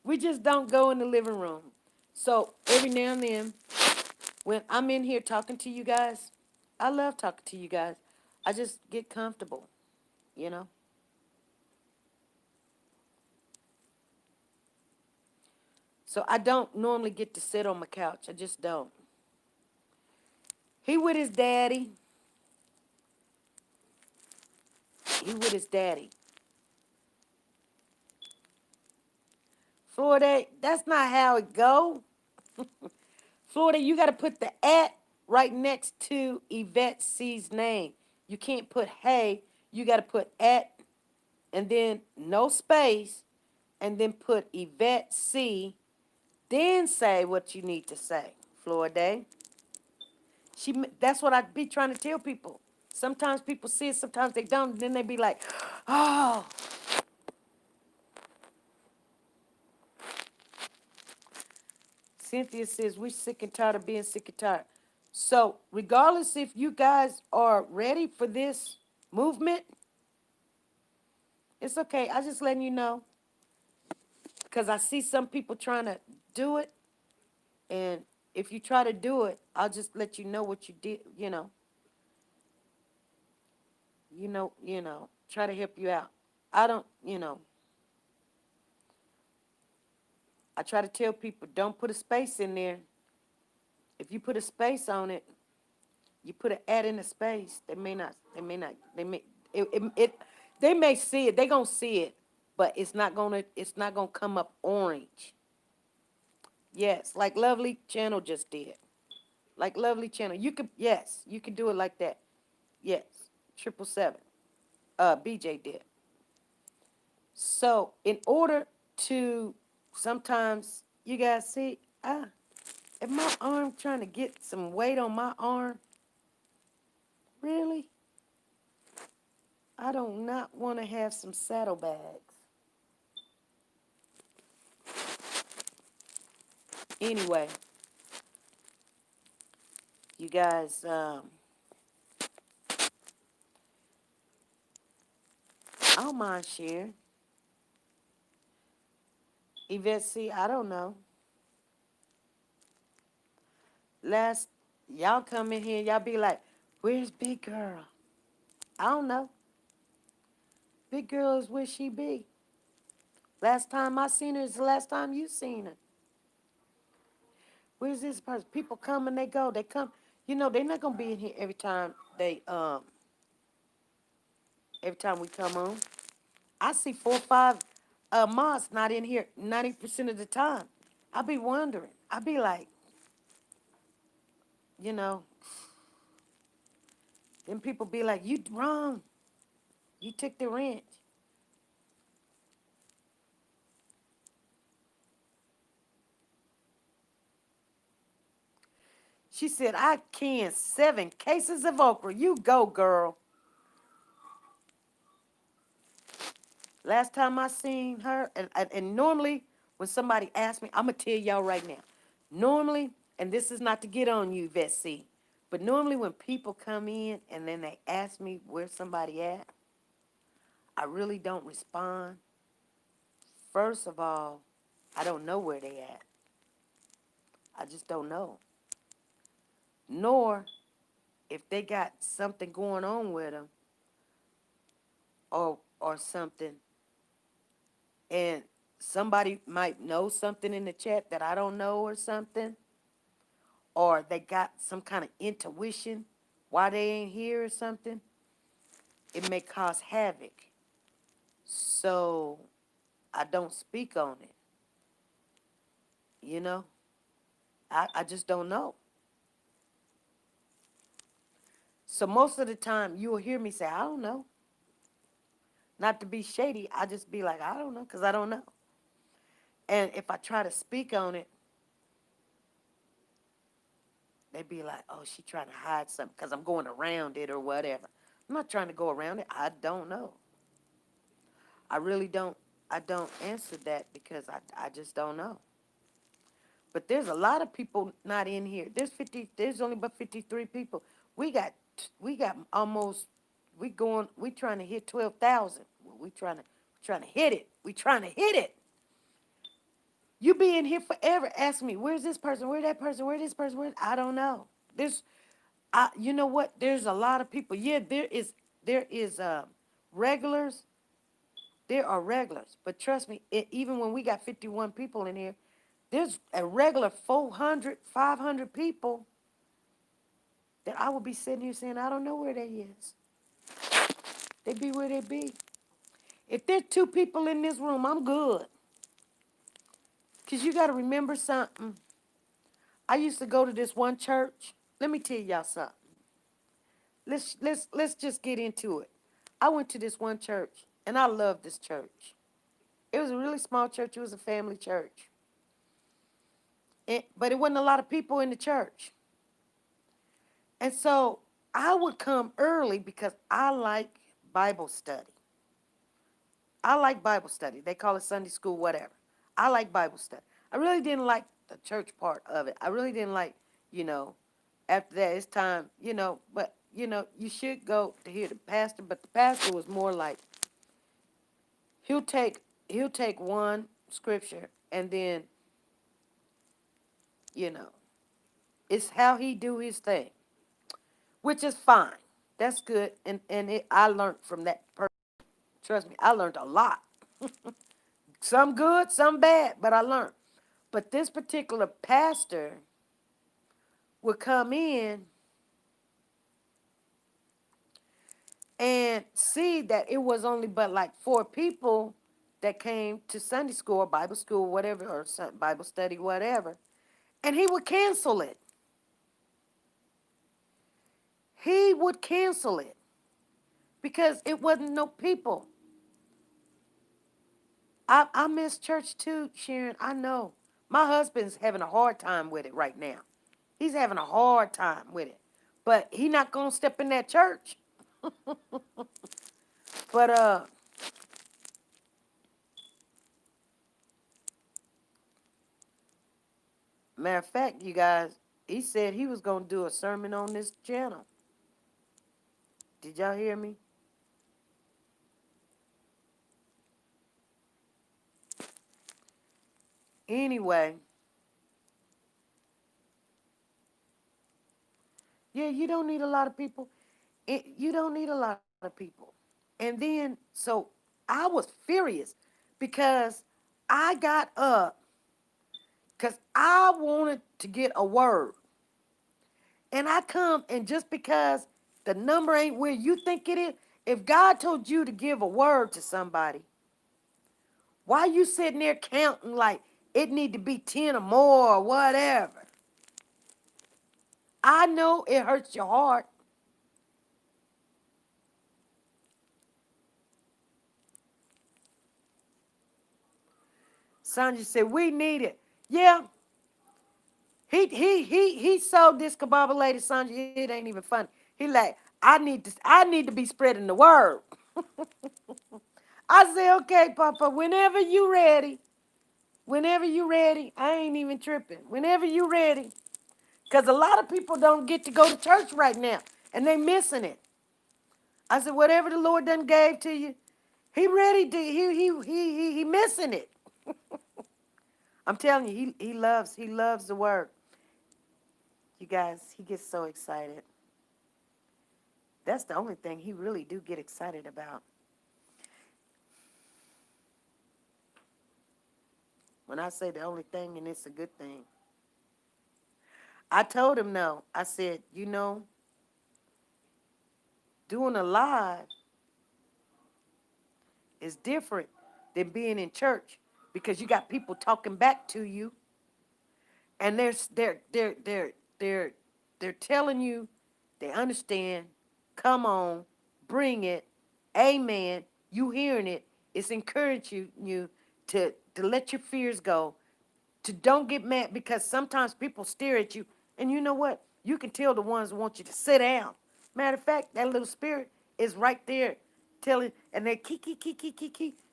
We just don't go in the living room. So every now and then, when I'm in here talking to you guys, I love talking to you guys. I just get comfortable, you know? So I don't normally get to sit on my couch. I just don't. He with his daddy. He with his daddy. Florida, that's not how it go. Florida, you got to put the at right next to Yvette C's name. You can't put hey. You got to put at and then no space and then put Yvette C. Then say what you need to say. Florida. That's what I be trying to tell people. Sometimes people see it, sometimes they don't. Then they be like, oh. Cynthia says, we're sick and tired of being sick and tired. So, regardless if you guys are ready for this movement, it's okay. I just letting you know. Because I see some people trying to do it. And if you try to do it, I'll just let you know what you did, try to help you out. I don't, I try to tell people don't put a space in there. If you put a space on it, you put an at in the space, they may see it, they gonna see it, but it's not gonna come up orange. Yes, like Lovely Channel just did. Like Lovely Channel. Yes, you can do it like that. Yes. 777. BJ did. So in order to sometimes you guys see, if my arm trying to get some weight on my arm, really? I don't not want to have some saddlebags. Anyway, you guys, I don't mind sharing. Yvette, see, I don't know. Last, y'all come in here, y'all be like, where's Big Girl? I don't know. Big Girl is where she be. Last time I seen her is the last time you seen her. Where's this person? People come and they go. They come. They're not gonna be in here every time we come on. I see 4 or 5 moms not in here 90% of the time. I be wondering. I be like, you know, then people be like, you wrong. You took the wrench. She said, I can 7 cases of okra. You go, girl. Last time I seen her, and normally when somebody asks me, I'm going to tell y'all right now. Normally, and this is not to get on you, Vessi, but normally when people come in and then they ask me where somebody at, I really don't respond. First of all, I don't know where they at. I just don't know. Nor if they got something going on with them or something, and somebody might know something in the chat that I don't know or something, or they got some kind of intuition why they ain't here or something, it may cause havoc. So I don't speak on it, you know? I just don't know. So most of the time you will hear me say, I don't know. Not to be shady, I just be like, I don't know, because I don't know. And if I try to speak on it, they be like, oh, she trying to hide something because I'm going around it or whatever. I'm not trying to go around it. I don't know. I really don't. I don't answer that because I just don't know. But there's a lot of people not in here. There's only about 53 people. We got almost we trying to hit 12,000. We trying to hit it. We trying to hit it. You be in here forever asking me, where's this person? Where's that person? Where's this person? I don't know. You know what? There's a lot of people. Yeah, there is regulars. There are regulars. But trust me, even when we got 51 people in here, there's a regular 400, 500 people that I would be sitting here saying, I don't know where they is. They be where they be. If there's two people in this room, I'm good. Because you got to remember something. I used to go to this one church. Let me tell y'all something. Let's just get into it. I went to this one church, and I loved this church. It was a really small church. It was a family church. But it wasn't a lot of people in the church. And so I would come early because I like Bible study. I like Bible study. They call it Sunday school, whatever. I like Bible study. I really didn't like the church part of it. I really didn't like, you know, after that it's time, but you should go to hear the pastor, but the pastor was more like he'll take he'll take one scripture and then, you know, it's how he do his thing, which is fine. That's good. I learned from that person. Trust me, I learned a lot. Some good, some bad, but I learned. But this particular pastor would come in and see that it was only but like four people that came to Sunday school or Bible school, whatever, or Bible study, whatever. And he would cancel it. He would cancel it because it wasn't no people. I miss church too, Sharon. I know. My husband's having a hard time with it right now. He's having a hard time with it. But he not gonna step in that church. But matter of fact, you guys, he said he was gonna do a sermon on this channel. Did y'all hear me? Anyway, yeah, you don't need a lot of people. You don't need a lot of people. And then, so I was furious because I got up because I wanted to get a word. And I come, and just because the number ain't where you think it is, if God told you to give a word to somebody, why you sitting there counting like it need to be 10 or more or whatever? I know it hurts your heart. Sandra said, we need it. Yeah, he sold this kebab lady, Sandra. It ain't even funny. He like, I need to be spreading the word. I said, okay, Papa, whenever you ready. Whenever you ready. I ain't even tripping. Whenever you ready. Because a lot of people don't get to go to church right now. And they missing it. I said, whatever the Lord done gave to you, he ready to, he missing it. I'm telling you, he loves the word. You guys, he gets so excited. That's the only thing he really do get excited about. When I say the only thing, and it's a good thing. I told him no. I said, doing a live is different than being in church because you got people talking back to you, and they're they're telling you they understand. Come on, bring it, amen. You hearing it? It's encouraging you to let your fears go, to don't get mad because sometimes people stare at you, and you know what? You can tell the ones who want you to sit down. Matter of fact, that little spirit is right there, telling, and they key.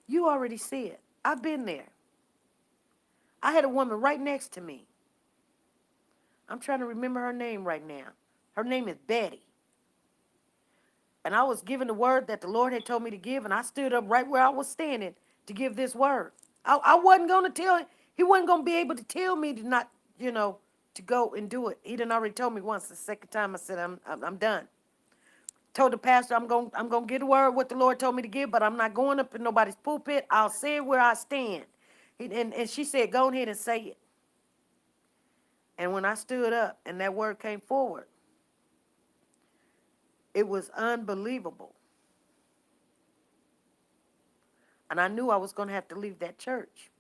You already see it. I've been there. I had a woman right next to me. I'm trying to remember her name right now. Her name is Betty. And I was giving the word that the Lord had told me to give, and I stood up right where I was standing to give this word. I wasn't going to tell him. He wasn't going to be able to tell me to not, to go and do it. He done already told me once. The second time I said, I'm done. Told the pastor I'm gonna get a word what the Lord told me to give, but I'm not going up in nobody's pulpit. I'll say it where I stand. And she said, go ahead and say it. And when I stood up and that word came forward, it was unbelievable. And I knew I was going to have to leave that church.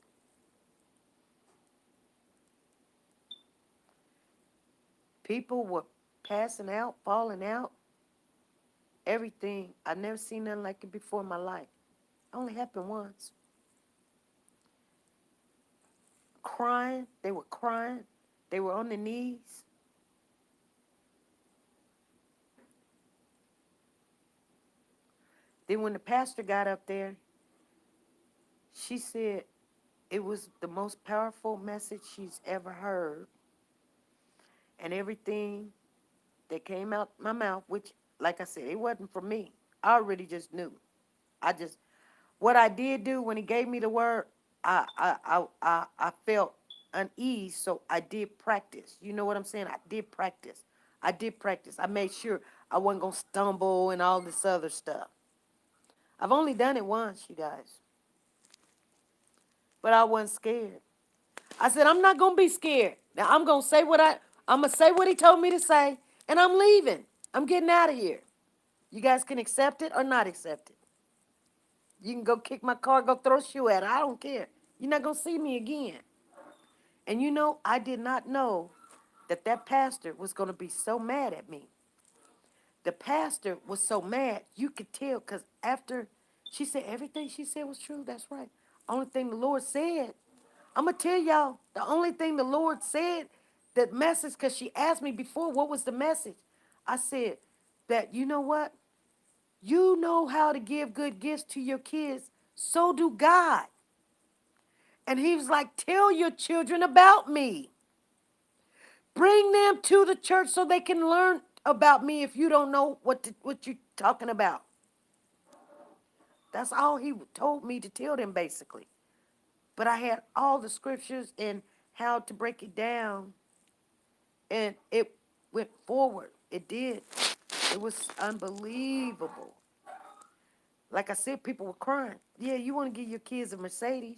People were passing out, falling out, everything. I never seen nothing like it before in my life. It only happened once. Crying, they were crying. They were on their knees. Then when the pastor got up there, she said it was the most powerful message she's ever heard. And everything that came out my mouth, which, like I said, it wasn't for me. I already just knew. I just, what I did do when he gave me the word, I felt unease, so I did practice. You know what I'm saying? I did practice. I did practice. I made sure I wasn't going to stumble and all this other stuff. I've only done it once, you guys, but I wasn't scared. I said, I'm not going to be scared. Now, I'm going to say what he told me to say, and I'm leaving. I'm getting out of here. You guys can accept it or not accept it. You can go kick my car, go throw a shoe at it. I don't care. You're not going to see me again. And I did not know that that pastor was going to be so mad at me. The pastor was so mad, you could tell, because after she said everything she said was true, that's right. Only thing the Lord said, I'm going to tell y'all, the only thing the Lord said, that message, because she asked me before, what was the message? I said that, you know what? You know how to give good gifts to your kids, so do God. And he was like, tell your children about me. Bring them to the church so they can learn about me if you don't know what you're talking about. That's all he told me to tell them, basically. But I had all the scriptures and how to break it down, and it went forward. It did. It was unbelievable. Like I said, people were crying. Yeah, you want to give your kids a Mercedes.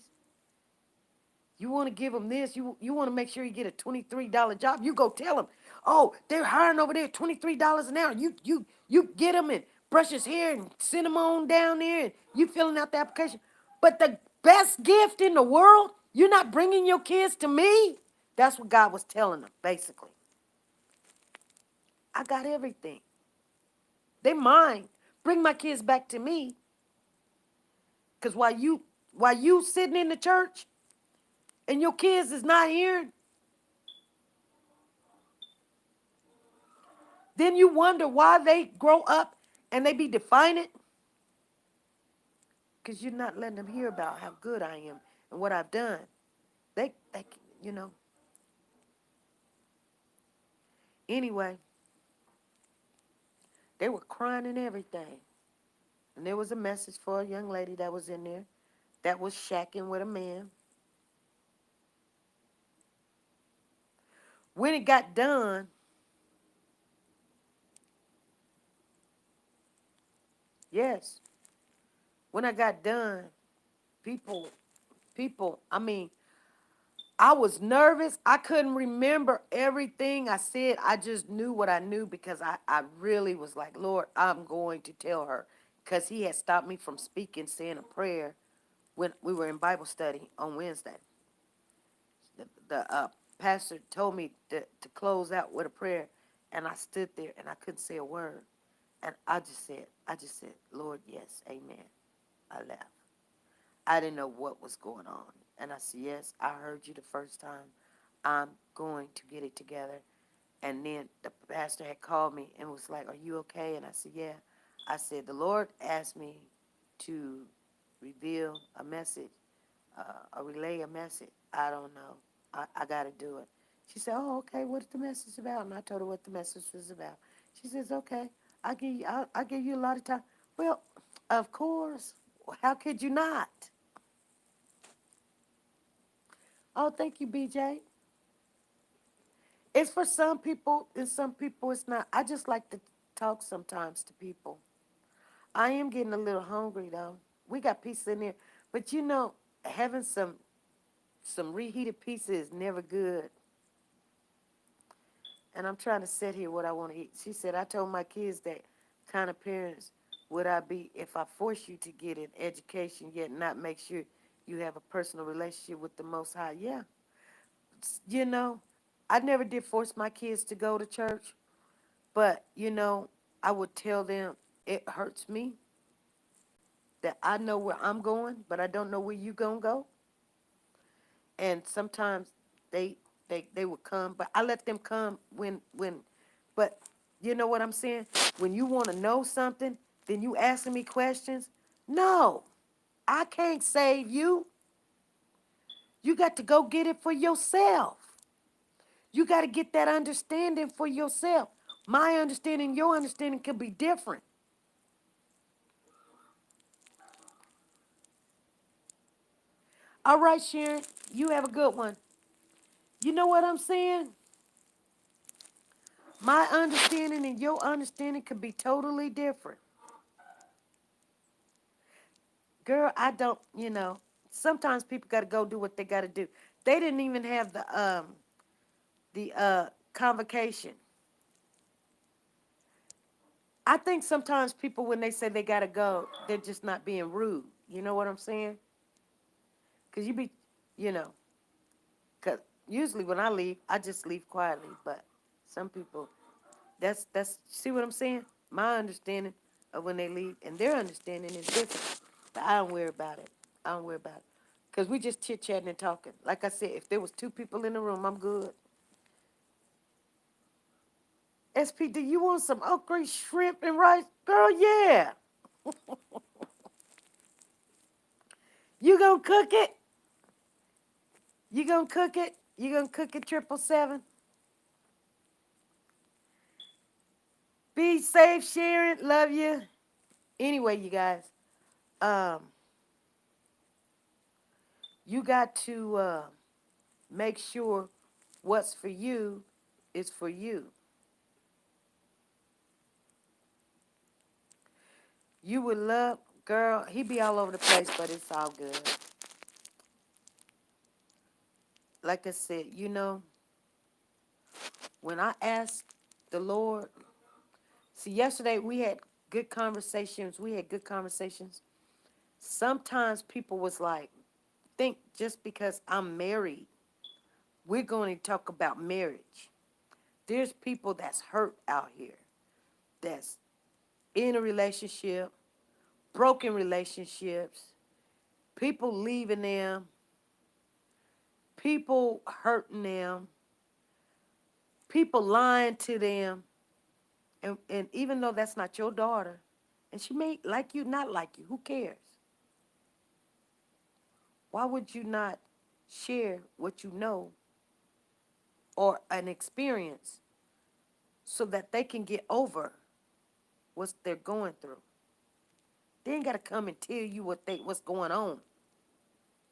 You want to give them this. You want to make sure you get a $23 job. You go tell them, oh, they're hiring over there $23 an hour. You get them and brush his hair and send them on down there, and you filling out the application. But the best gift in the world, you're not bringing your kids to me. That's what God was telling them, basically. I got everything. They mine. Bring my kids back to me. Because while you sitting in the church and your kids is not here, then you wonder why they grow up and they be defiant. Because you're not letting them hear about how good I am and what I've done. They, you know. Anyway, they were crying and everything. And there was a message for a young lady that was in there that was shacking with a man. When it got done, yes, when I got done, people, I mean, I was nervous. I couldn't remember everything I said. I just knew what I knew because I really was like, Lord, I'm going to tell her. Because he had stopped me from speaking, saying a prayer when we were in Bible study on Wednesday. The pastor told me to close out with a prayer, and I stood there and I couldn't say a word. And I just said, Lord, yes, amen. I left. I didn't know what was going on. And I said, yes, I heard you the first time. I'm going to get it together. And then the pastor had called me and was like, are you okay? And I said, yeah. I said, the Lord asked me to reveal a message, or relay a message. I don't know. I got to do it. She said, oh, okay, what's the message about? And I told her what the message was about. She says, okay, I'll give you a lot of time. Well, of course. How could you not? Oh, thank you, BJ. It's for some people, and some people it's not. I just like to talk sometimes to people. I am getting a little hungry though. We got pizza in there, but having some reheated pizza is never good. And I'm trying to set here what I want to eat. She said, I told my kids that kind of parents would I be if I force you to get an education yet not make sure you have a personal relationship with the Most High. Yeah, you know, I never did force my kids to go to church, but I would tell them it hurts me that I know where I'm going, but I don't know where you gonna go. And sometimes they they would come, but I let them come when but you know what I'm saying? When you want to know something, then you asking me questions. No, I can't save you. You got to go get it for yourself. You got to get that understanding for yourself. My understanding, your understanding could be different. All right, Sharon, you have a good one. You know what I'm saying? My understanding and your understanding could be totally different. Girl, I don't, sometimes people got to go do what they got to do. They didn't even have the convocation. I think sometimes people, when they say they got to go, they're just not being rude. You know what I'm saying? Because you know, because usually when I leave, I just leave quietly. But some people, see what I'm saying? My understanding of when they leave and their understanding is different. But I don't worry about it. I don't worry about it. Because we just chit chatting and talking. Like I said, if there was two people in the room, I'm good. SP, do you want some okra, shrimp, and rice? Girl, yeah. You gonna cook it? You gonna cook it? You gonna cook it 777? Be safe, Sharon. Love you. Anyway, you guys, um, you got to make sure what's for you is for you. You would love, girl, he be all over the place, but it's all good. Like I said, when I asked the Lord, see, yesterday we had good conversations. We had good conversations. Sometimes people was like, think just because I'm married, we're going to talk about marriage. There's people that's hurt out here, that's in a relationship, broken relationships, people leaving them, people hurting them, people lying to them. And even though that's not your daughter, and she may like you, not like you, who cares? Why would you not share what you know or an experience so that they can get over what they're going through? They ain't got to come and tell you what's going on.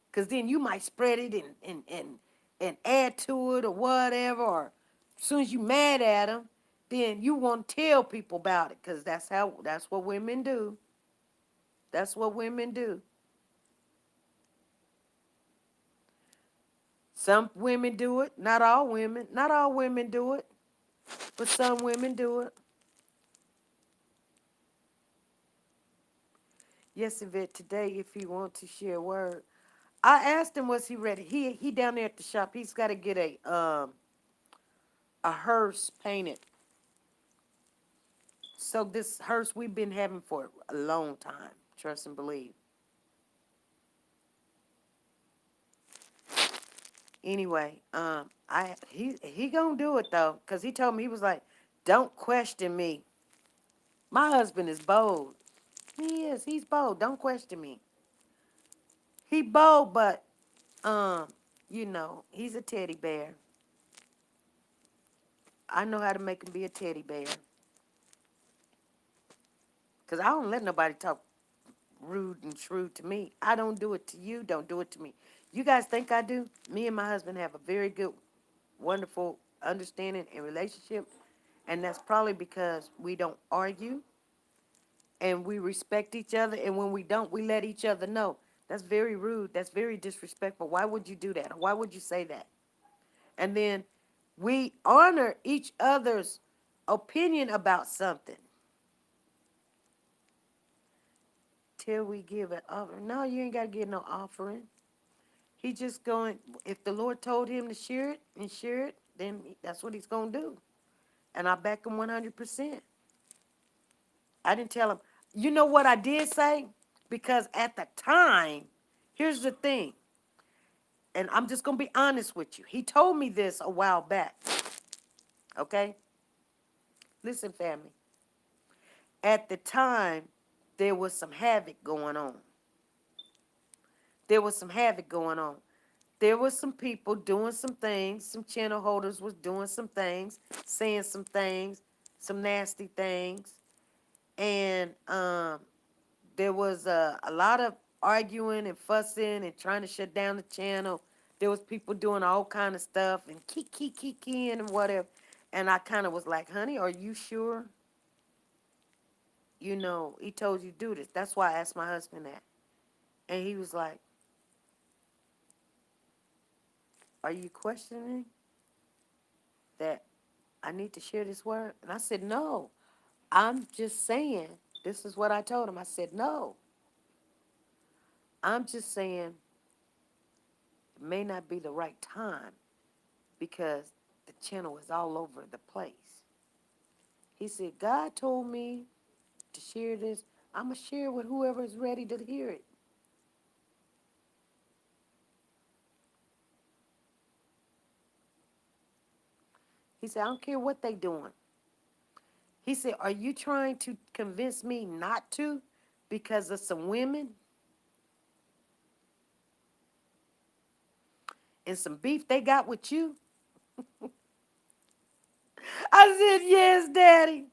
Because then you might spread it and add to it or whatever. Or as soon as you mad at them, then you want to tell people about it because that's what women do. That's what women do. Some women do it, not all women. Not all women do it, but some women do it. Yes, Yvette, today, if you want to share a word. I asked him, was he ready? He down there at the shop. He's got to get a hearse painted. So this hearse we've been having for a long time. Trust and believe. Anyway, he gonna do it though, cause he told me he was like, don't question me. My husband is bold. He is. He's bold. Don't question me. He bold, but um, he's a teddy bear. I know how to make him be a teddy bear. Cause I don't let nobody talk rude and shrewd to me. I don't do it to you. Don't do it to me. You guys think I do? Me and my husband have a very good, wonderful understanding and relationship, and that's probably because we don't argue and we respect each other. And when we don't, we let each other know. That's very rude. That's very disrespectful. Why would you do that? Why would you say that? And then we honor each other's opinion about something till we give an offering. No, you ain't got to give no offering. He just going, if the Lord told him to share it, then that's what he's going to do. And I back him 100%. I didn't tell him. You know what I did say? Because at the time, here's the thing, and I'm just going to be honest with you. He told me this a while back, okay? Listen, family. At the time, there was some havoc going on. There was some havoc going on. There was some people doing some things. Some channel holders was doing some things, saying some nasty things. And there was a lot of arguing and fussing and trying to shut down the channel. There was people doing all kind of stuff and keying and whatever. And I kind of was like, honey, are you sure? He told you to do this. That's why I asked my husband that. And he was like, are you questioning that I need to share this word? And I said, no. I'm just saying, this is what I told him. I said, no. I'm just saying it may not be the right time because the channel is all over the place. He said, God told me to share this. I'm going to share it with whoever is ready to hear it. He said, I don't care what they doing. He said, are you trying to convince me not to because of some women and some beef they got with you? I said, yes, Daddy.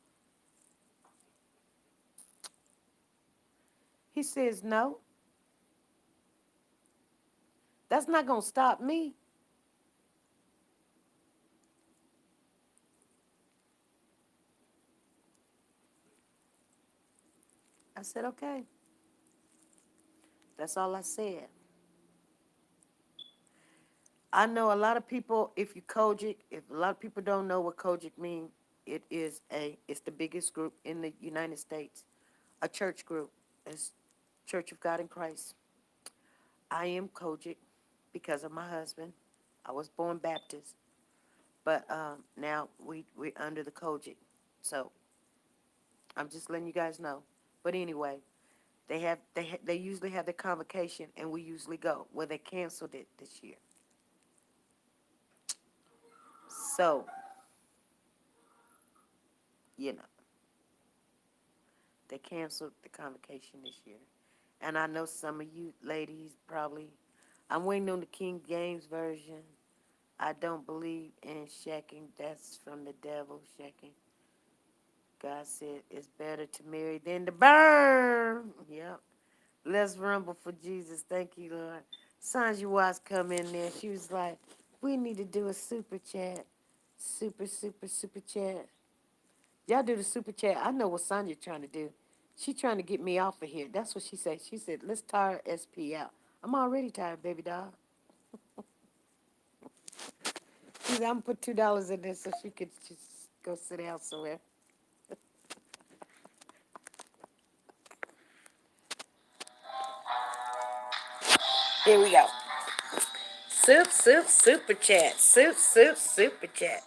He says, no, that's not going to stop me. I said, okay. That's all I said. I know a lot of people, if you Kojic, if a lot of people don't know what Kojic means, it's the biggest group in the United States, a church group. It's Church of God in Christ. I am Kojic because of my husband. I was born Baptist, but now we're under the Kojic. So I'm just letting you guys know. But anyway, they usually have the convocation, and we usually go. Well, they canceled it this year. So, you know, they canceled the convocation this year. And I know some of you ladies probably, I'm waiting on the King James Version. I don't believe in shacking. That's from the devil, shacking. God said it's better to marry than to burn. Yep. Let's rumble for Jesus. Thank you, Lord. Sandra Watts come in there. She was like, we need to do a super chat. Super chat. Y'all do the super chat. I know what Sonya trying to do. She trying to get me off of here. That's what she said. She said, let's tire SP out. I'm already tired, baby doll. I'm gonna put $2 in there so she could just go sit down somewhere. Here we go. Super chat. Super chat. Super chat.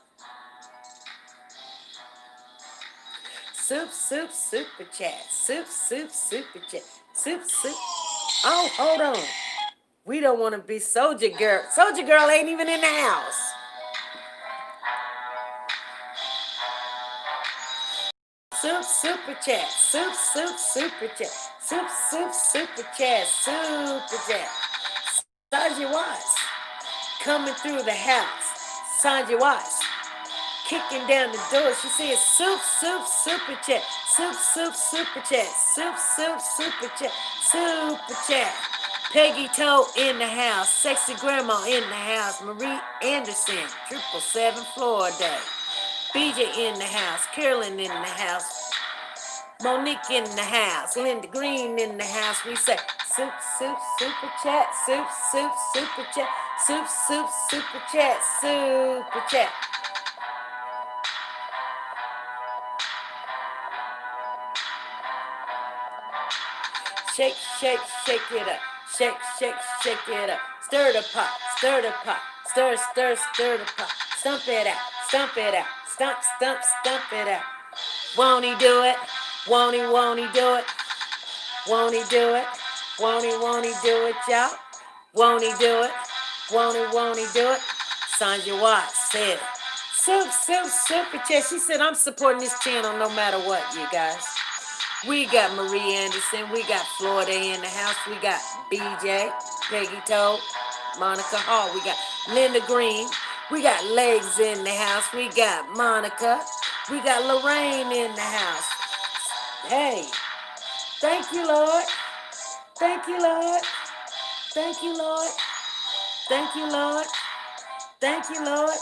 Super chat. Soup. Oh, hold on. We don't want to be Soldier Girl. Soldier Girl ain't even in the house. Super chat. Super chat. Super chat. Super chat. Sandra Watts coming through the house. Sandra Watts kicking down the door. She says, super chat. Super chat. Super chat. Super chat. Peggy Toe in the house. Sexy Grandma in the house. Marie Anderson, 777 Florida. BJ in the house. Carolyn in the house. Monique in the house. Linda Green in the house. We say, super chat. Super chat. Super chat. Super chat. Shake it up. Shake it up. Stir the pot, stir the pot. Stir the pot. Stump it out, stump it out. Stump it out. Won't he do it? Won't he do it? Won't he do it? Won't he do it, y'all? Won't he do it? Won't he do it? Sandra Watts said, super chat. She said, I'm supporting this channel no matter what, you guys. We got Marie Anderson. We got Florida in the house. We got BJ, Peggy Toe, Monica Hall. We got Linda Green. We got Legs in the house. We got Monica. We got Lorraine in the house. Hey, thank you, Lord. Thank you, Lord. Thank you, Lord. Thank you, Lord. Thank you, Lord.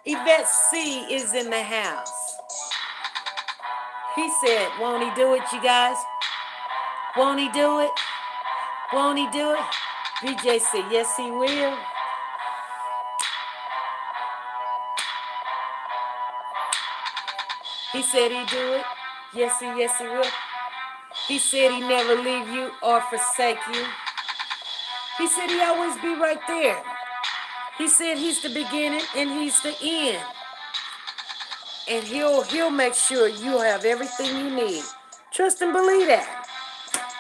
Yvette C is in the house. He said, won't he do it, you guys? Won't he do it? Won't he do it? BJ said, yes, he will. He said he'd do it. Yes, he will. He said he'd never leave you or forsake you. He said he'd always be right there. He said he's the beginning and he's the end. And he'll make sure you have everything you need. Trust and believe that.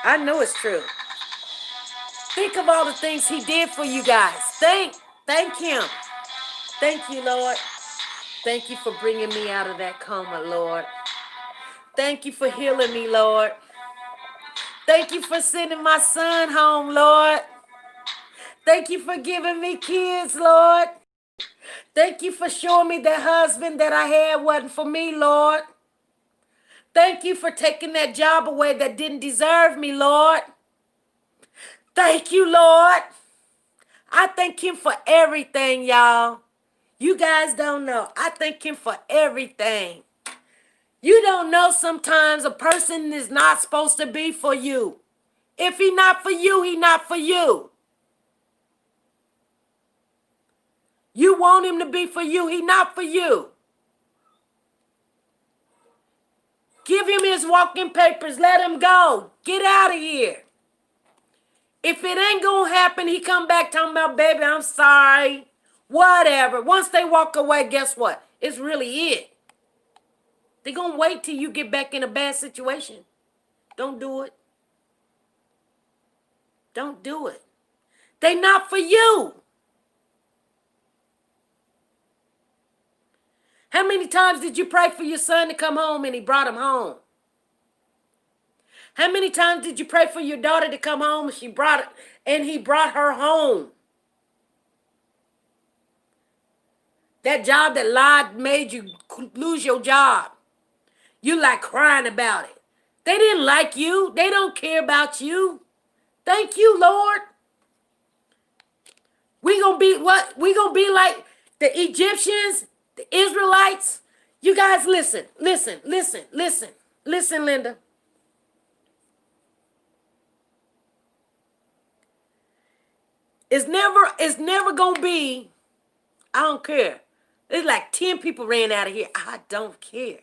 I know it's true. Think of all the things he did for you guys. Thank him. Thank you, Lord. Thank you for bringing me out of that coma, Lord. Thank you for healing me, Lord. Thank you for sending my son home, Lord. Thank you for giving me kids, Lord. Thank you for showing me that husband that I had wasn't for me, Lord. Thank you for taking that job away that didn't deserve me, Lord. Thank you, Lord. I thank him for everything, y'all. You guys don't know. I thank him for everything. You don't know sometimes a person is not supposed to be for you. If he not for you, he not for you. You want him to be for you, he not for you. Give him his walking papers. Let him go. Get out of here. If it ain't gonna happen, he come back talking about, baby, I'm sorry. Whatever. Once they walk away, guess what? It's really it. They're gonna wait till you get back in a bad situation. Don't do it. Don't do it. They not for you. How many times did you pray for your son to come home and he brought him home? How many times did you pray for your daughter to come home and he brought her home? That job that lied made you lose your job. You like crying about it. They didn't like you. They don't care about you. Thank you, Lord. We gonna be what? We gonna be like the Egyptians, the Israelites. You guys listen, Linda. It's never gonna be, I don't care. It's like 10 people ran out of here. I don't care.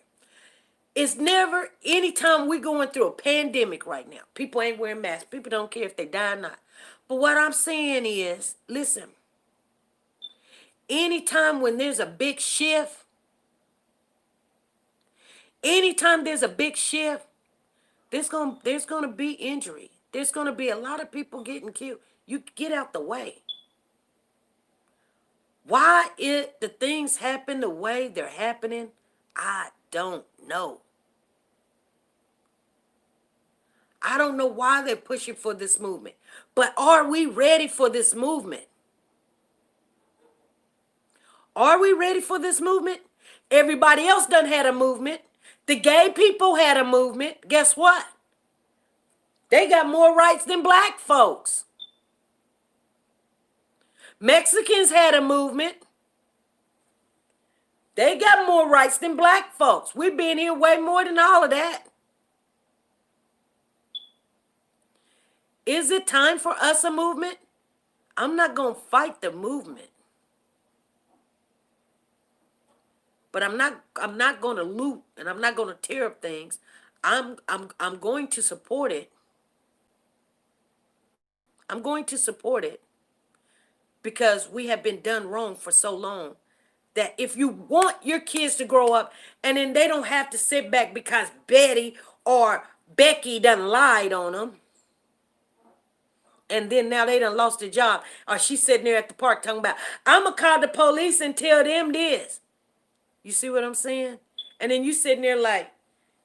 It's never, anytime we're going through a pandemic right now, people ain't wearing masks. People don't care if they die or not. But what I'm saying is, listen, anytime when there's a big shift, anytime there's a big shift, there's gonna be injury. There's gonna be a lot of people getting killed. You get out the way. Why the things happen the way they're happening, I don't know. I don't know why they're pushing for this movement. But are we ready for this movement? Are we ready for this movement? Everybody else done had a movement. The gay people had a movement. Guess what? They got more rights than black folks. Mexicans had a movement. They got more rights than black folks. We've been here way more than all of that. Is it time for us a movement? I'm not going to fight the movement. But I'm not going to loot and I'm not going to tear up things. I'm going to support it. I'm going to support it because we have been done wrong for so long that if you want your kids to grow up and then they don't have to sit back because Betty or Becky done lied on them, and then now they done lost their job, or she's sitting there at the park talking about, I'm going to call the police and tell them this. You see what I'm saying? And then you sitting there like,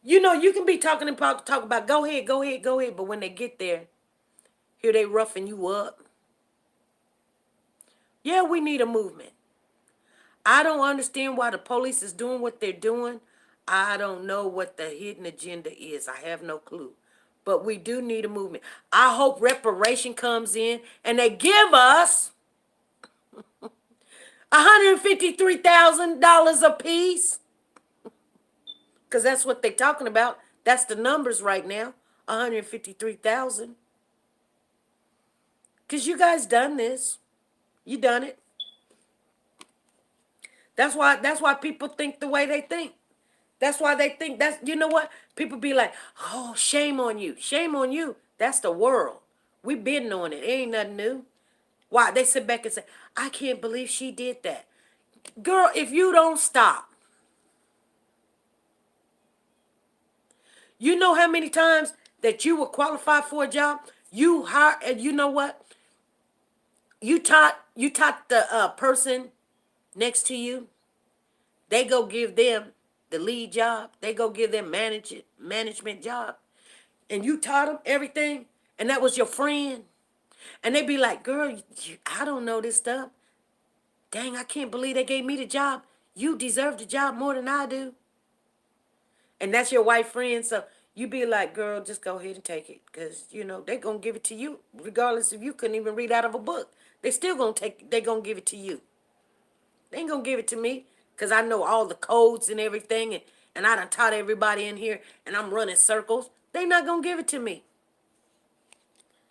you can be talking and talk about, go ahead, go ahead, go ahead. But when they get there, here they roughing you up. Yeah, we need a movement. I don't understand why the police is doing what they're doing. I don't know what the hidden agenda is. I have no clue. But we do need a movement. I hope reparation comes in and they give us $153,000 a piece. Because that's what they're talking about. That's the numbers right now. 153,000. Because you guys done this. You done it. That's why people think the way they think. That's why they think you know what? People be like, oh, shame on you. Shame on you. That's the world. We been on it. It ain't nothing new. Why? They sit back and say, I can't believe she did that. Girl, if you don't stop, you know how many times that you were qualified for a job? You hired, and you know what? You taught the person next to you. They go give them the lead job. They go give them management job. And you taught them everything. And that was your friend. And they be like, girl, I don't know this stuff. Dang, I can't believe they gave me the job. You deserve the job more than I do. And that's your white friend. So you be like, girl, just go ahead and take it. Because, they're going to give it to you. Regardless if you couldn't even read out of a book. They still going to they're going to give it to you. They ain't going to give it to me. Because I know all the codes and everything. And I done taught everybody in here. And I'm running circles. They not going to give it to me.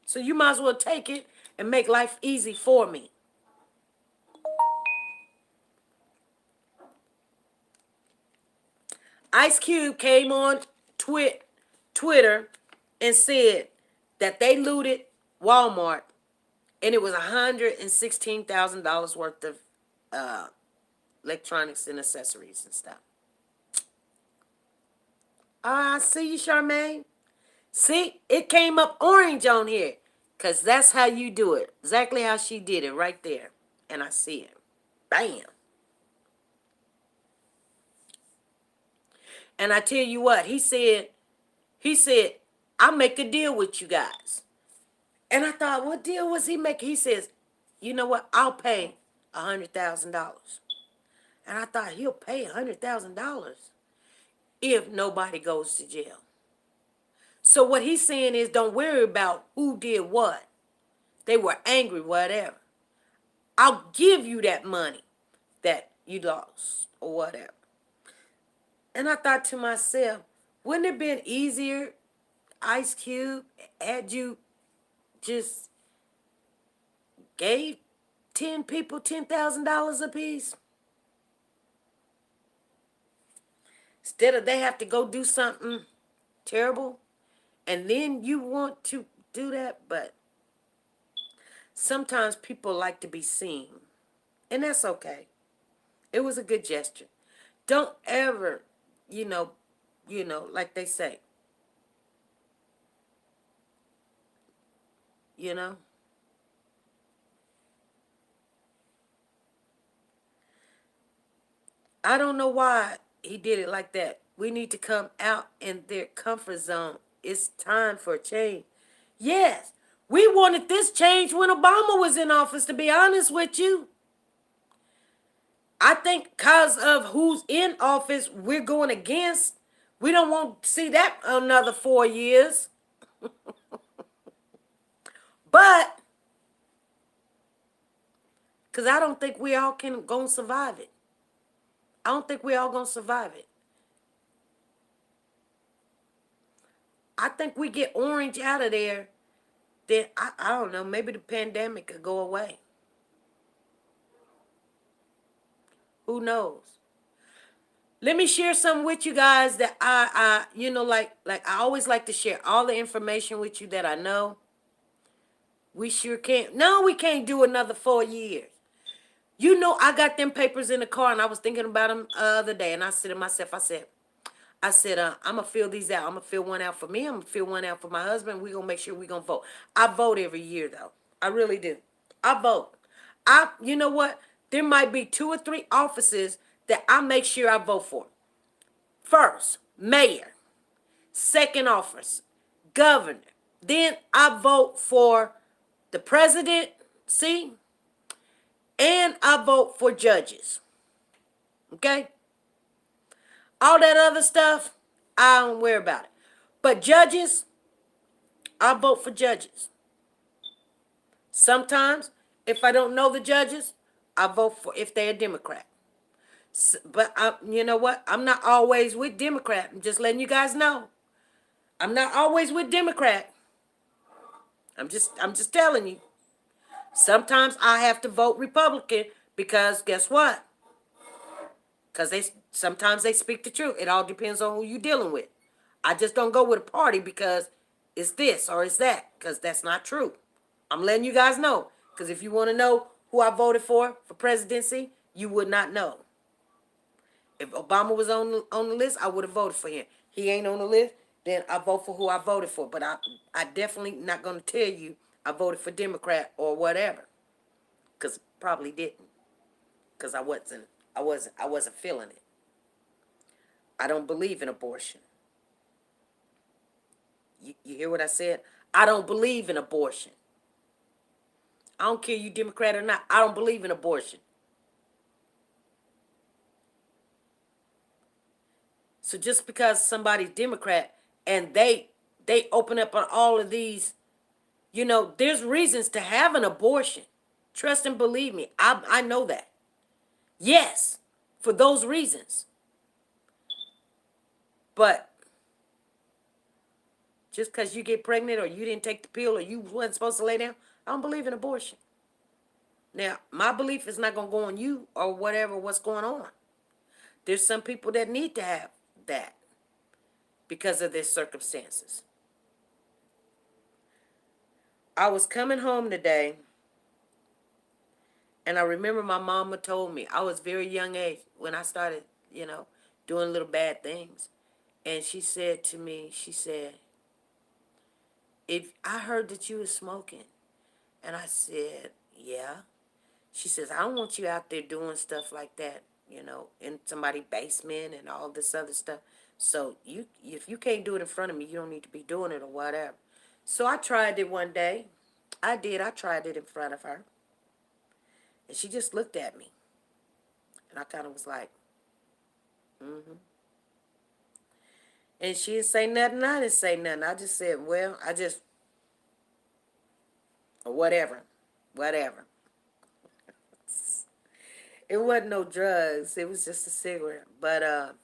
So you might as well take it and make life easy for me. Ice Cube came on Twitter and said that they looted Walmart and it was $116,000 worth of electronics and accessories and stuff. I see you, Charmaine. See, it came up orange on here because that's how you do it. Exactly how she did it right there. And I see it. Bam. And I tell you what, he said, I'll make a deal with you guys. And I thought, what deal was he making? He says, you know what? I'll pay $100,000. And I thought, he'll pay $100,000 if nobody goes to jail. So what he's saying is, don't worry about who did what. They were angry, whatever. I'll give you that money that you lost or whatever. And I thought to myself, wouldn't it have been easier, Ice Cube, had you just gave 10 people $10,000 apiece? Instead of they have to go do something terrible, and then you want to do that, but sometimes people like to be seen, and that's okay. It was a good gesture. Don't ever, you know, like they say, you know. I don't know why he did it like that. We need to come out in their comfort zone. It's time for a change. Yes, we wanted this change when Obama was in office, to be honest with you. I think because of who's in office we're going against, we don't want to see that another 4 years. But, because I don't think we all can gonna survive it. I don't think we all gonna survive it. I think we get orange out of there, then I don't know, maybe the pandemic could go away. Who knows? Let me share some with you guys that like I always like to share all the information with you that I know. We sure can't. No, we can't do another 4 years. You know, I got them papers in the car, and I was thinking about them the other day, and I said to myself, I said, I'm gonna fill these out. I'm gonna fill one out for me. I'm gonna fill one out for my husband. We gonna make sure we gonna vote. I vote every year though. I really do. I vote. You know what? There might be 2 or 3 offices that I make sure I vote for. First, mayor. Second office, governor. Then I vote for the presidency, and I vote for judges. Okay? All that other stuff, I don't worry about it. But judges, I vote for judges. Sometimes, if I don't know the judges, I vote for if they're a Democrat. But you know what? I'm not always with Democrat. I'm just letting you guys know. I'm not always with Democrat. I'm just telling you. Sometimes I have to vote Republican because guess what? Because sometimes they speak the truth. It all depends on who you're dealing with. I just don't go with a party because it's this or it's that, because that's not true. I'm letting you guys know. Because if you want to know who I voted for presidency, you would not know. If Obama was on the list, I would have voted for him. He ain't on the list, then I vote for who I voted for. But I definitely not gonna tell you I voted for Democrat or whatever, cause probably didn't, cause I wasn't feeling it. I don't believe in abortion. You hear what I said? I don't believe in abortion. I don't care you Democrat or not. I don't believe in abortion. So just because somebody's Democrat and they open up on all of these, there's reasons to have an abortion. Trust and believe me, I know that. Yes, for those reasons. But just because you get pregnant or you didn't take the pill or you wasn't supposed to lay down, I don't believe in abortion. Now, my belief is not going to go on you or whatever what's going on. There's some people that need to have that because of their circumstances. I was coming home today, and I remember my mama told me, I was very young age when I started, doing little bad things. And she said to me, she said, if I heard that you was smoking, and I said, yeah. She says, I don't want you out there doing stuff like that, in somebody's basement and all this other stuff. So if you can't do it in front of me, you don't need to be doing it or whatever. So I tried it one day. I did. I tried it in front of her. And she just looked at me. And I kind of was like, mm-hmm. And she didn't say nothing. I didn't say nothing. I just said, well, or whatever. Whatever. It wasn't no drugs. It was just a cigarette. But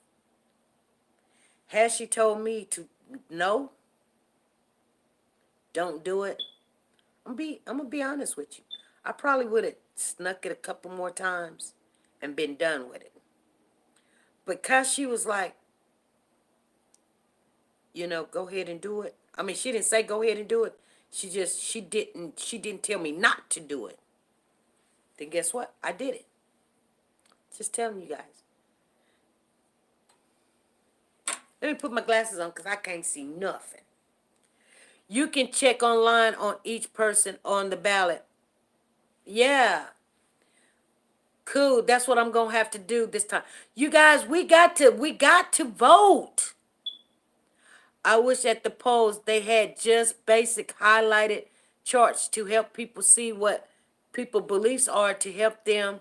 had she told me to no, don't do it, I'm gonna be honest with you. I probably would have snuck it a couple more times and been done with it. Because she was like, go ahead and do it. I mean, she didn't say go ahead and do it. She didn't tell me not to do it. Then guess what? I did it. Just telling you guys. Let me put my glasses on because I can't see nothing. You can check online on each person on the ballot. Yeah. Cool. That's what I'm gonna have to do this time. You guys, we got to vote. I wish at the polls they had just basic highlighted charts to help people see what people beliefs are to help them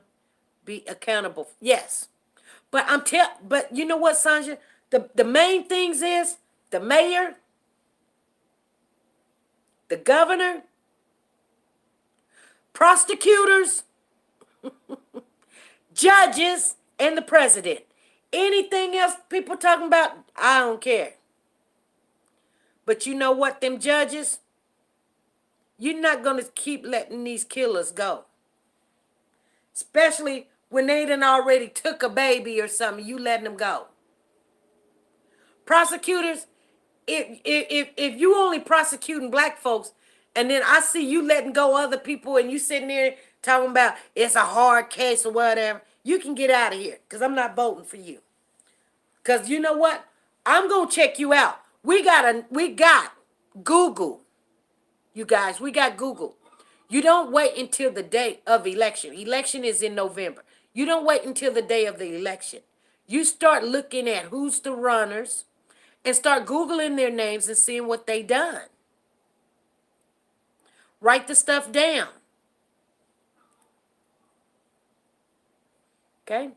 be accountable. Yes. But you know what, Sandra? The main things is the mayor, the governor, prosecutors, judges, and the president. Anything else people talking about, I don't care. But you know what, them judges, you're not gonna keep letting these killers go. Especially when they done already took a baby or something, you letting them go. Prosecutors, if you only prosecuting black folks, and then I see you letting go other people, and you sitting there talking about it's a hard case or whatever, you can get out of here because I'm not voting for you. Because you know what? I'm gonna check you out. We got Google. You guys, we got Google. You don't wait until the day of election. Election is in November. You don't wait until the day of the election. You start looking at who's the runners and start Googling their names and seeing what they done. Write the stuff down. Okay?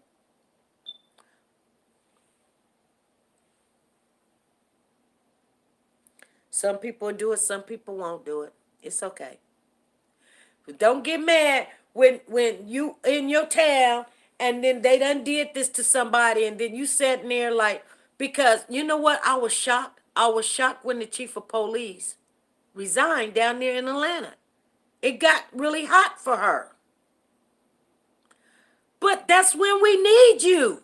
Some people do it, some people won't do it. It's okay. But don't get mad when you in your town and then they done did this to somebody and then you sat there like, because you know what? I was shocked. I was shocked when the chief of police resigned down there in Atlanta. It got really hot for her. But that's when we need you.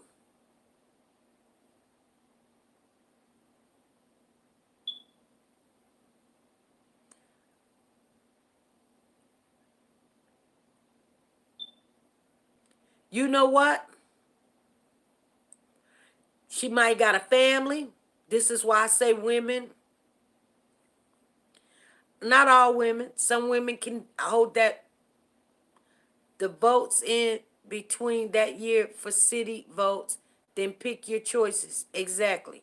You know what? She might got a family. This is why I say women. Not all women. Some women can hold that the votes in between that year for city votes, then pick your choices. Exactly.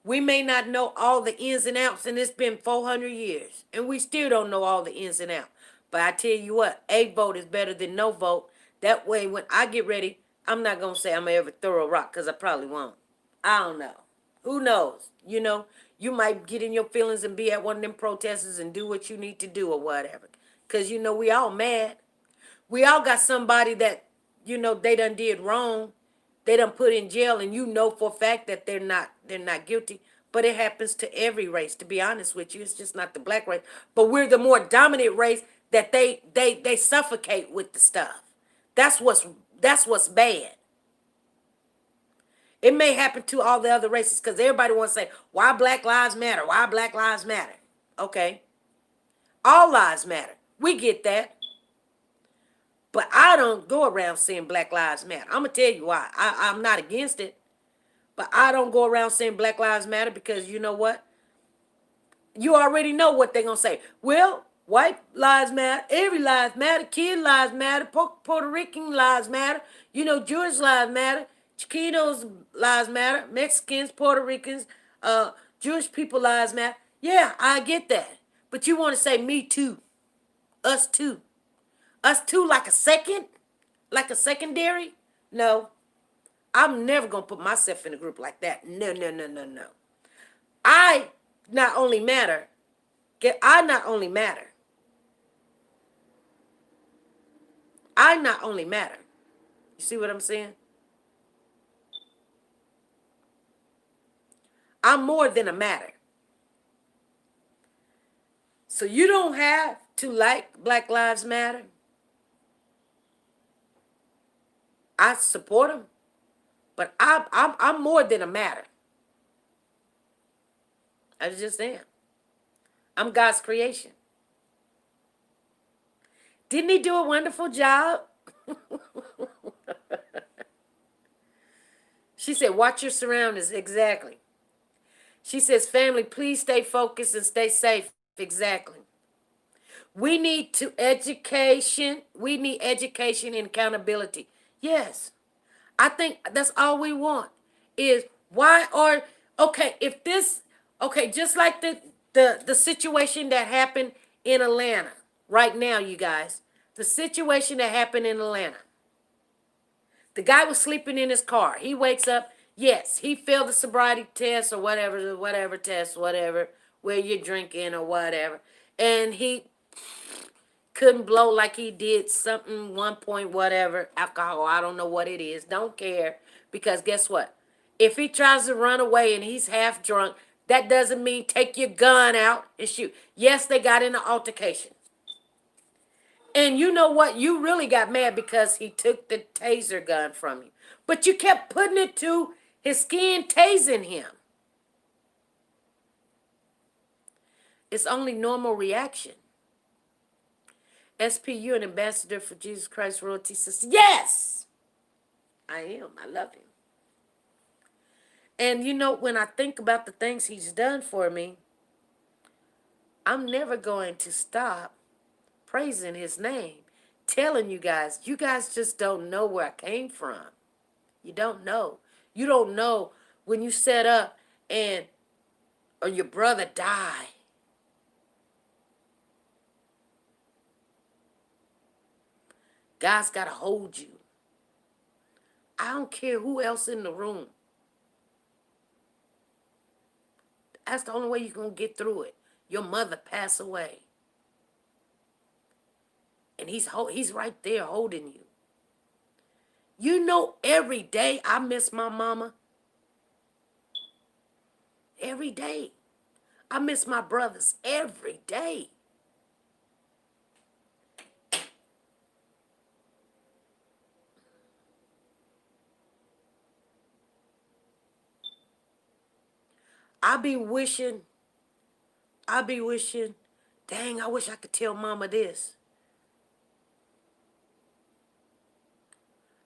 We may not know all the ins and outs, and it's been 400 years, and we still don't know all the ins and outs. But I tell you what, a vote is better than no vote. That way, when I get ready, I'm not going to say I'm going to ever throw a rock, because I probably won't. I don't know. Who knows? You might get in your feelings and be at one of them protesters and do what you need to do or whatever. Because, we all mad. We all got somebody that, they done did wrong. They done put in jail, and you know for a fact that they're not guilty. But it happens to every race, to be honest with you. It's just not the black race. But we're the more dominant race that they suffocate with the stuff. That's what's bad. It may happen to all the other races because everybody wants to say, why Black Lives Matter? Why Black Lives Matter? Okay. All lives matter. We get that. But I don't go around saying Black Lives Matter. I'm going to tell you why. I'm not against it. But I don't go around saying Black Lives Matter because you know what? You already know what they're going to say. Well, white lives matter. Every lives matter. Kid lives matter. Puerto Rican lives matter. Jewish lives matter. Chiquitos lives matter. Mexicans, Puerto Ricans, Jewish people lives matter. Yeah, I get that. But you want to say me too. Us too. Us too like a second? Like a secondary? No. I'm never going to put myself in a group like that. No, no, no, no, no. I not only matter. I not only matter. I not only matter. You see what I'm saying? I'm more than a matter. So you don't have to like Black Lives Matter. I support them. But I'm more than a matter. I just am. I'm God's creation. Didn't he do a wonderful job? She said, watch your surroundings. Exactly. She says, family, please stay focused and stay safe. Exactly. We need to education. We need education and accountability. Yes. I think that's all we want is why are okay, if this okay, just like the situation that happened in Atlanta right now, you guys. The situation that happened in Atlanta. The guy was sleeping in his car. He wakes up. Yes, he failed the sobriety test or whatever test, whatever, where you're drinking or whatever. And he couldn't blow like he did something, 1 point, whatever, alcohol. I don't know what it is. Don't care. Because guess what? If he tries to run away and he's half drunk, that doesn't mean take your gun out and shoot. Yes, they got in an altercation. And you know what? You really got mad because he took the taser gun from you. But you kept putting it to his skin, tasing him. It's only normal reaction. SPU, an ambassador for Jesus Christ royalty system. Yes! I am. I love him. And you know, when I think about the things he's done for me, I'm never going to stop praising his name. Telling you guys just don't know where I came from. You don't know. You don't know when you set up and or your brother die. God's got to hold you. I don't care who else in the room. That's the only way you're going to get through it. Your mother passed away. And he's right there holding you. You know, every day I miss my mama. Every day. I miss my brothers every day. I be wishing, dang, I wish I could tell mama this.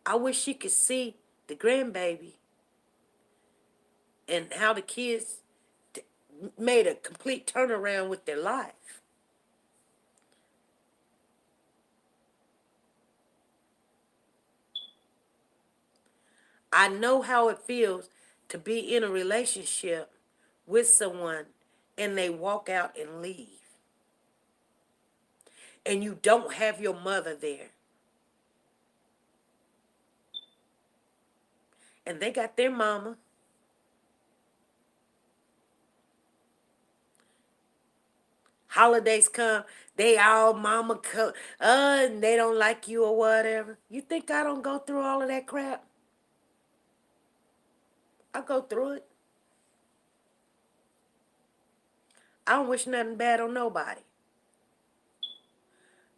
I wish she could see the grandbaby and how the kids made a complete turnaround with their life. I know how it feels to be in a relationship with someone and they walk out and leave. And you don't have your mother there. And they got their mama. Holidays come, they all mama come, and they don't like you or whatever. You think I don't go through all of that crap? I go through it. I don't wish nothing bad on nobody.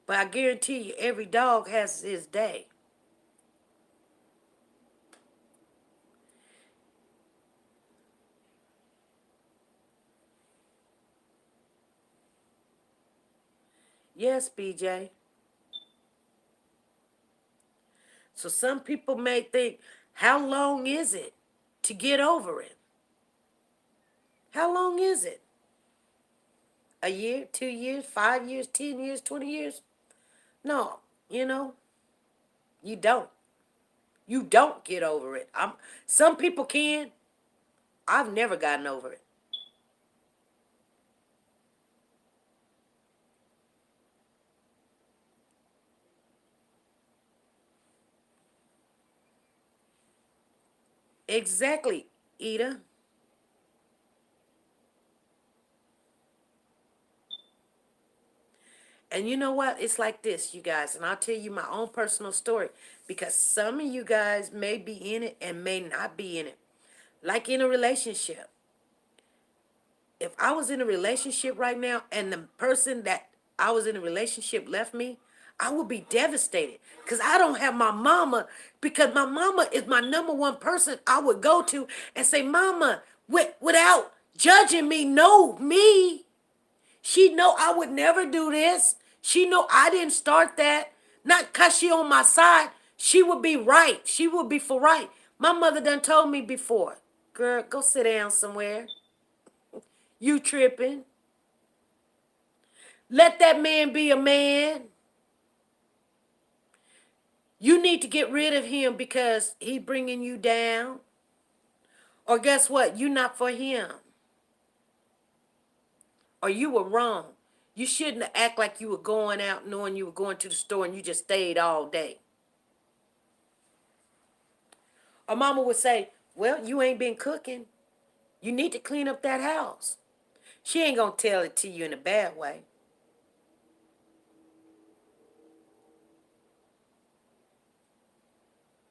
But I guarantee you, every dog has his day. Yes, BJ. So some people may think, how long is it to get over it? How long is it? A year, 2 years, 5 years, 10 years, 20 years? No, you know, you don't. You don't get over it. Some people can. I've never gotten over it. Exactly, Ida. And you know what? It's like this, you guys, and I'll tell you my own personal story because some of you guys may be in it and may not be in it. Like in a relationship. If I was in a relationship right now and the person that I was in a relationship left me, I would be devastated because I don't have my mama, because my mama is my number one person I would go to and say, Mama, without Judging me, know me. She know I would never do this. She know I didn't start that. Not cause she on my side. She would be right. She would be for right. My mother done told me before, girl, go sit down somewhere. You tripping. Let that man be a man. You need to get rid of him because he bringing you down. Or guess what? You not for him. Or you were wrong. You shouldn't act like you were going out knowing you were going to the store and you just stayed all day. Or mama would say, well, you ain't been cooking. You need to clean up that house. She ain't gonna tell it to you in a bad way.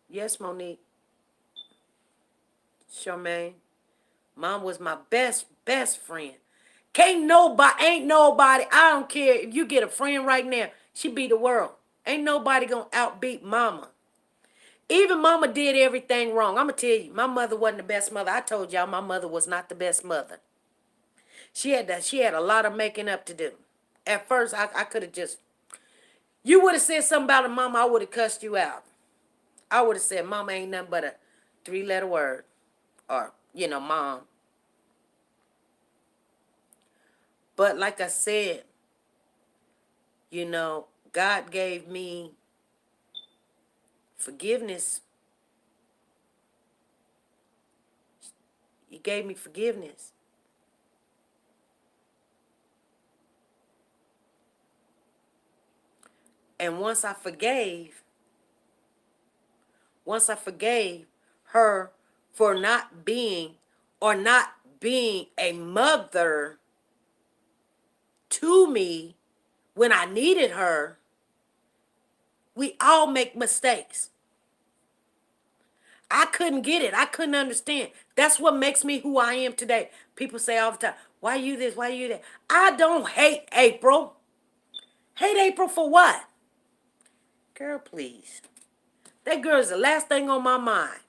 Yes, Monique. Charmaine. Mom was my best friend. Ain't nobody, I don't care if you get a friend right now, she beat the world. Ain't nobody gonna outbeat mama. Even mama did everything wrong. I'm gonna tell you, my mother wasn't the best mother. I told y'all my mother was not the best mother. She had a lot of making up to do. At first, I could have just, you would have said something about a mama, I would have cussed you out. I would have said, mama ain't nothing but a three-letter word. Or, mom. But like I said, God gave me forgiveness. He gave me forgiveness. And once I forgave her for not being or not being a mother to me when I needed her, we all make mistakes. I couldn't get it. I couldn't understand. That's what makes me who I am today. People say all the time, why you this, why you that? I don't hate April. Hate April for what? Girl, please. That girl is the last thing on my mind.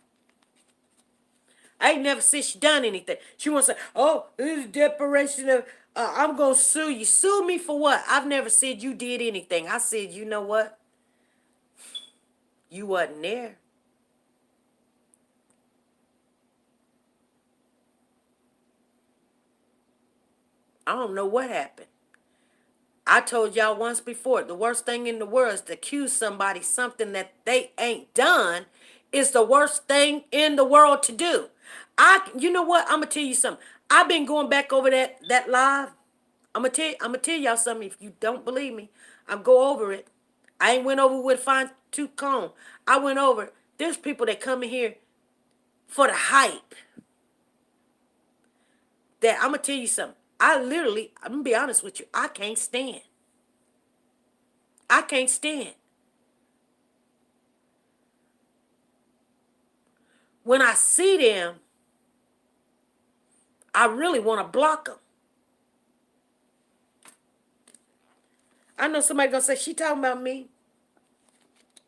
I ain't never said she done anything. She wants to say, oh, this is declaration of, I'm going to sue you. Sue me for what? I've never said you did anything. I said, you know what? You wasn't there. I don't know what happened. I told y'all once before, the worst thing in the world is to accuse somebody something that they ain't done is the worst thing in the world to do. You know what? I'm gonna tell you something. I've been going back over that live. I'm gonna tell y'all something. If you don't believe me, I'm go over it. I ain't went over with fine tooth comb. I went over it. There's people that come in here for the hype. That I'm gonna tell you something. I'm gonna be honest with you. I can't stand. I can't stand. When I see them, I really want to block them. I know somebody gonna say she talking about me.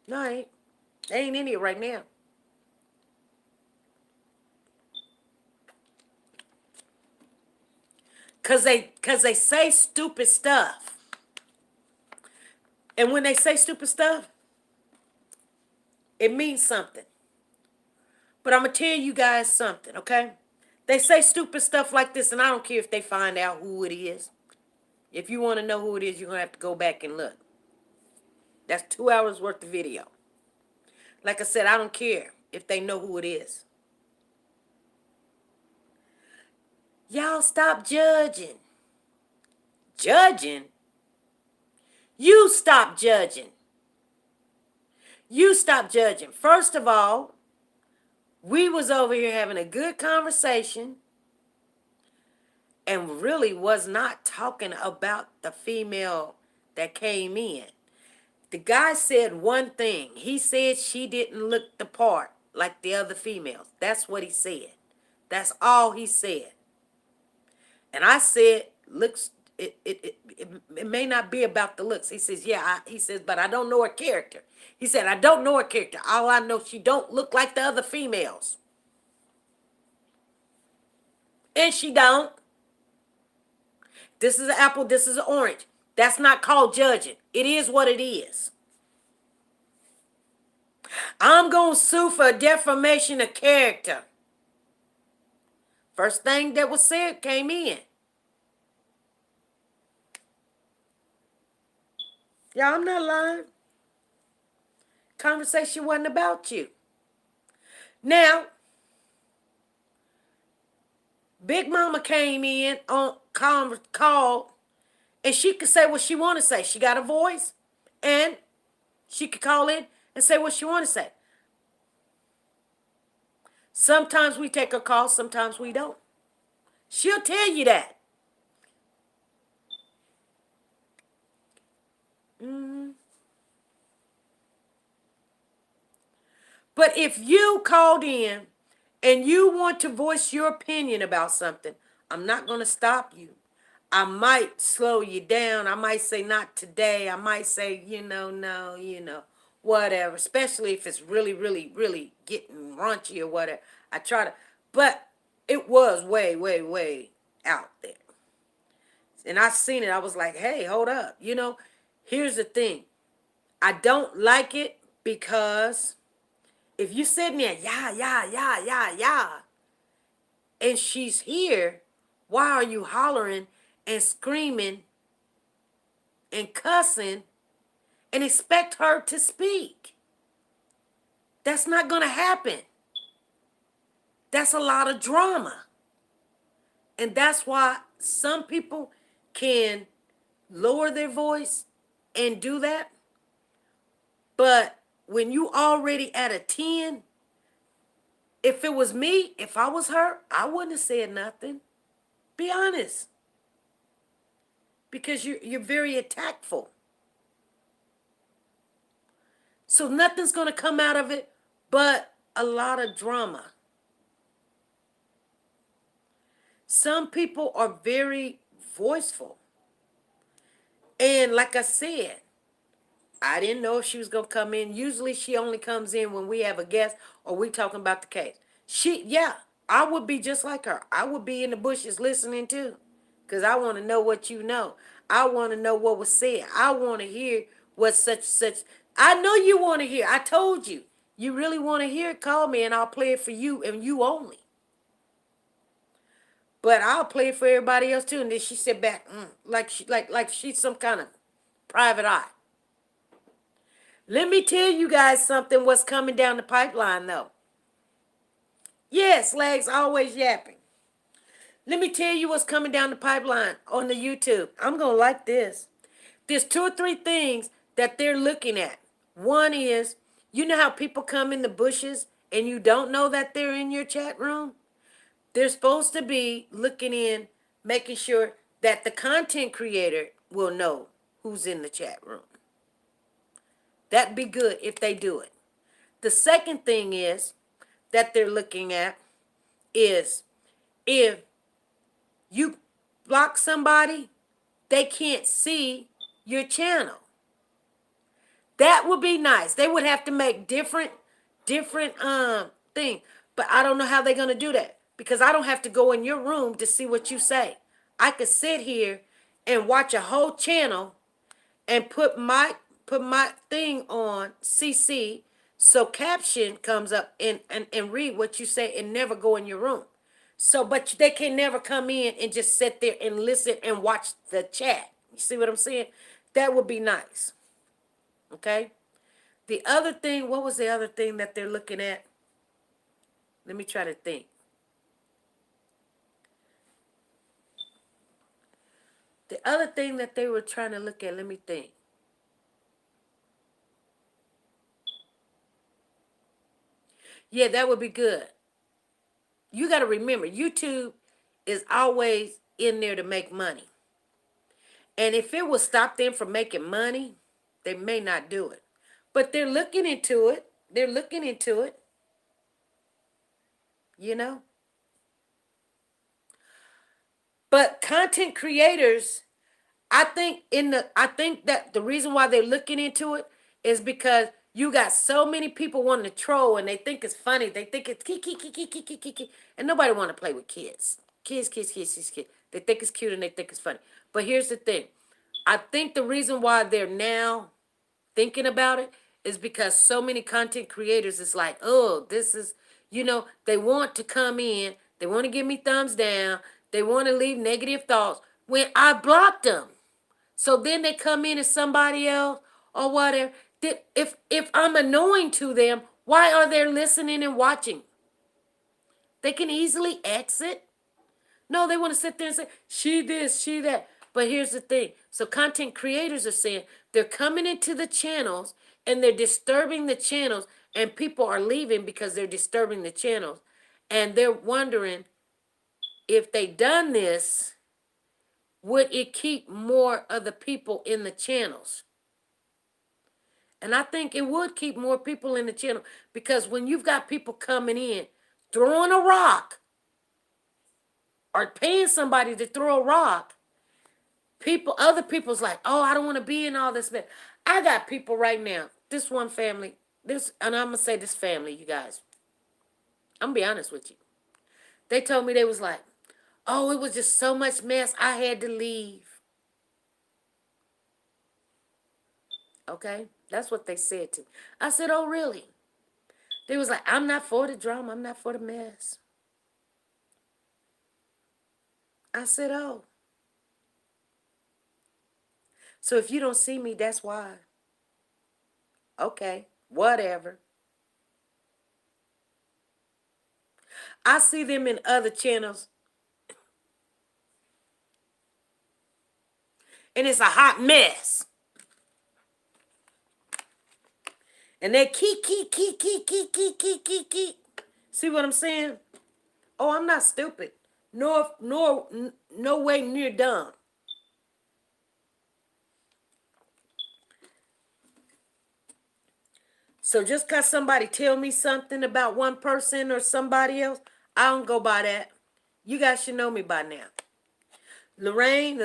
No, I ain't. They ain't in here right now. Cause they say stupid stuff. And when they say stupid stuff, it means something. But I'm gonna tell you guys something, okay? They say stupid stuff like this, and I don't care if they find out who it is. If you want to know who it is, you're gonna have to go back and look. That's 2 hours worth of video. Like I said, I don't care if they know who it is. Y'all stop judging. Judging? You stop judging. You stop judging. First of all, we was over here having a good conversation and really was not talking about the female that came in. The guy said one thing. He said she didn't look the part like the other females. That's what he said. That's all he said. And I said, looks, it may not be about the looks. He says, yeah, he says, but I don't know her character. He said, I don't know her character. All I know, she don't look like the other females. And she don't. This is an apple, this is an orange. That's not called judging. It is what it is. I'm going to sue for defamation of character. First thing that was said came in. Yeah, I'm not lying. Conversation wasn't about you. Now, Big Mama came in on call, and she could say what she want to say. She got a voice, and she could call in and say what she want to say. Sometimes we take a call, sometimes we don't. She'll tell you that. Mm-hmm. But if you called in and you want to voice your opinion about something, I'm not going to stop you. I might slow you down. I might say, not today. I might say, no, whatever. Especially if it's really, really, really getting raunchy or whatever. I try to, but it was way, way, way out there. And I seen it. I was like, hey, hold up. Here's the thing. I don't like it because if you sitting there, yeah, and she's here, why are you hollering and screaming and cussing and expect her to speak? That's not going to happen. That's a lot of drama. And that's why some people can lower their voice and do that. But when you already at a 10, if it was me, if I was her, I wouldn't have said nothing. Be honest. Because you're very attackful. So nothing's going to come out of it but a lot of drama. Some people are very voiceful. And like I said, I didn't know if she was going to come in. Usually she only comes in when we have a guest or we talking about the case. I would be just like her. I would be in the bushes listening too. Because I want to know what you know. I want to know what was said. I want to hear what such. I know you want to hear. I told you. You really want to hear it, call me and I'll play it for you and you only. But I'll play it for everybody else too. And then she sit back like she's some kind of private eye. Let me tell you guys something what's coming down the pipeline though. Yes, legs always yapping. Let me tell you what's coming down the pipeline on the YouTube. I'm going to like this. There's 2 or 3 things that they're looking at. One is, you know how people come in the bushes and you don't know that they're in your chat room? They're supposed to be looking in, making sure that the content creator will know who's in the chat room. That'd be good if they do it. The second thing is that they're looking at is if you block somebody, they can't see your channel. That would be nice. They would have to make different thing. But I don't know how they're gonna do that. Because I don't have to go in your room to see what you say. I could sit here and watch a whole channel and put my thing on CC so caption comes up and read what you say and never go in your room. So, but they can never come in and just sit there and listen and watch the chat. You see what I'm saying? That would be nice. Okay? The other thing, what was the other thing that they're looking at? Let me try to think. The other thing that they were trying to look at, let me think. Yeah, that would be good. You got to remember, YouTube is always in there to make money. And if it will stop them from making money, they may not do it. But they're looking into it. They're looking into it. You know? But content creators, I think that the reason why they're looking into it is because you got so many people wanting to troll and they think it's funny. They think it's kiki, and nobody want to play with kids. Kids. They think it's cute and they think it's funny. But here's the thing. I think the reason why they're now thinking about it is because so many content creators is like, oh, this is, they want to come in, they want to give me thumbs down, they want to leave negative thoughts when I blocked them. So then they come in as somebody else or whatever. If I'm annoying to them, why are they listening and watching? They can easily exit. No, they want to sit there and say, she this, she that. But here's the thing. So content creators are saying they're coming into the channels and they're disturbing the channels, and people are leaving because they're disturbing the channels. And they're wondering if they done this, would it keep more of the people in the channels? And I think it would keep more people in the channel, because when you've got people coming in, throwing a rock or paying somebody to throw a rock, other people's like, oh, I don't want to be in all this. I got people right now. This one family, and I'm gonna say this family, you guys. I'm gonna be honest with you. They told me, they was like, oh, it was just so much mess, I had to leave. Okay, that's what they said to me. I said, oh, really? They was like, I'm not for the drama. I'm not for the mess. I said, oh. So if you don't see me, that's why. Okay, whatever. I see them in other channels, and it's a hot mess. And they keep. See what I'm saying? Oh, I'm not stupid. No way near dumb. So just because somebody tell me something about one person or somebody else, I don't go by that. You guys should know me by now. Lorraine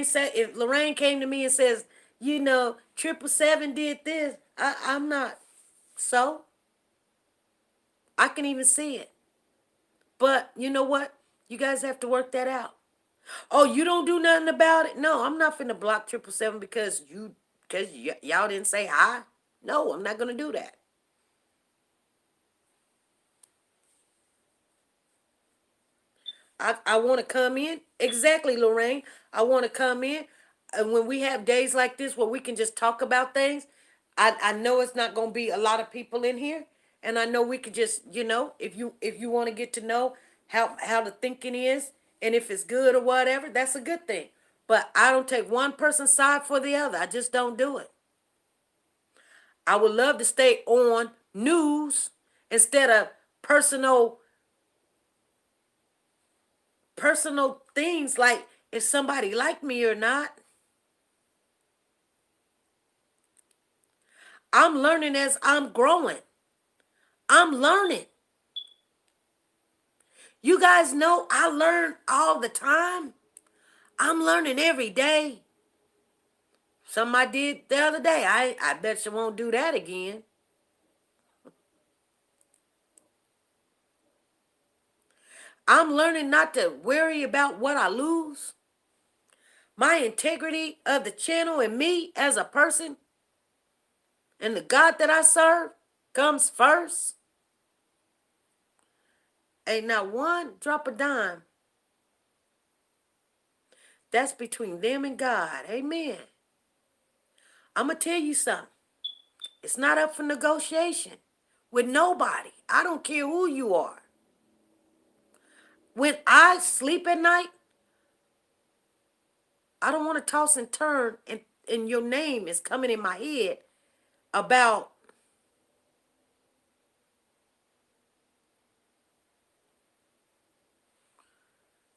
said, if Lorraine came to me and says, 777 did this, I'm not. So I can even see it. But you know what? You guys have to work that out. Oh, you don't do nothing about it? No, I'm not finna block 777 because y'all didn't say hi. No, I'm not gonna do that. I want to come in. Exactly, Lorraine. I want to come in. And when we have days like this where we can just talk about things, I know it's not going to be a lot of people in here. And I know we could just, if you want to get to know how the thinking is, and if it's good or whatever, that's a good thing. But I don't take one person's side for the other. I just don't do it. I would love to stay on news instead of personal personal things, like if somebody like me or not. I'm learning as I'm growing. I'm learning. You guys know I learn all the time. I'm learning every day. Something I did the other day, I bet you won't do that again. I'm learning not to worry about what I lose. My integrity of the channel and me as a person and the God that I serve comes first. Ain't not one drop of dime. That's between them and God. Amen. I'm going to tell you something. It's not up for negotiation with nobody. I don't care who you are. When I sleep at night, I don't want to toss and turn and your name is coming in my head about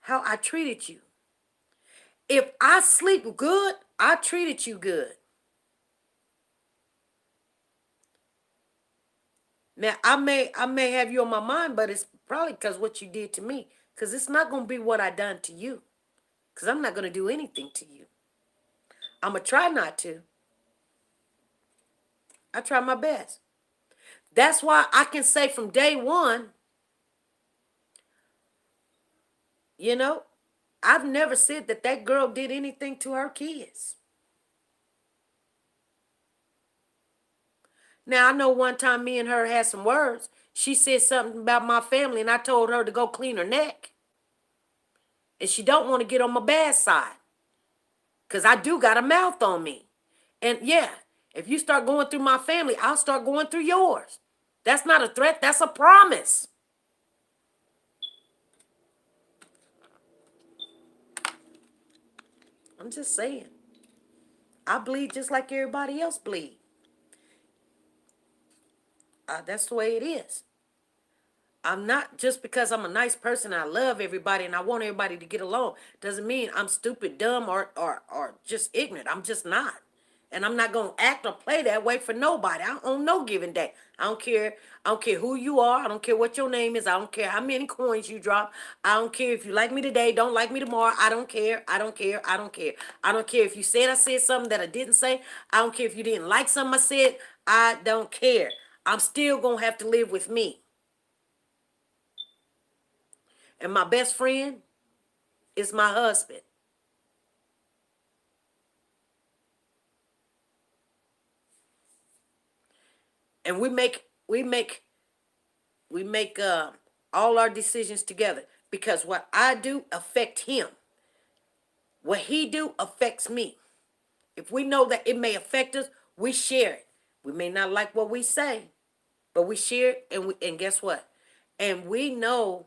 how I treated you. If I sleep good, I treated you good. Now I may have you on my mind, but it's probably because what you did to me. Because it's not gonna be what I done to you. Because I'm not gonna do anything to you. I'm gonna try not to. I try my best. That's why I can say from day one, You know, I've never said that that girl did anything to her kids. Now, I know one time me and her had some words. She said something about my family, and I told her to go clean her neck. And she don't want to get on my bad side. Because I do got a mouth on me. And yeah, if you start going through my family, I'll start going through yours. That's not a threat. That's a promise. I'm just saying. I bleed just like everybody else bleed. That's the way it is. I'm not just because I'm a nice person. I love everybody and I want everybody to get along. Doesn't mean I'm stupid, dumb, or just ignorant. I'm just not, and I'm not gonna act or play that way for nobody. On no given day. I don't care. I don't care who you are. I don't care what your name is. I don't care how many coins you drop. I don't care if you like me today, don't like me tomorrow. I don't care. I don't care. I don't care. I don't care if you said I said something that I didn't say. I don't care if you didn't like something I said. I don't care. I'm still gonna have to live with me. And my best friend is my husband. And we make all our decisions together because what I do affect him. What he do affects me. If we know that it may affect us, we share it. We may not like what we say, but we share it, and guess what? And we know,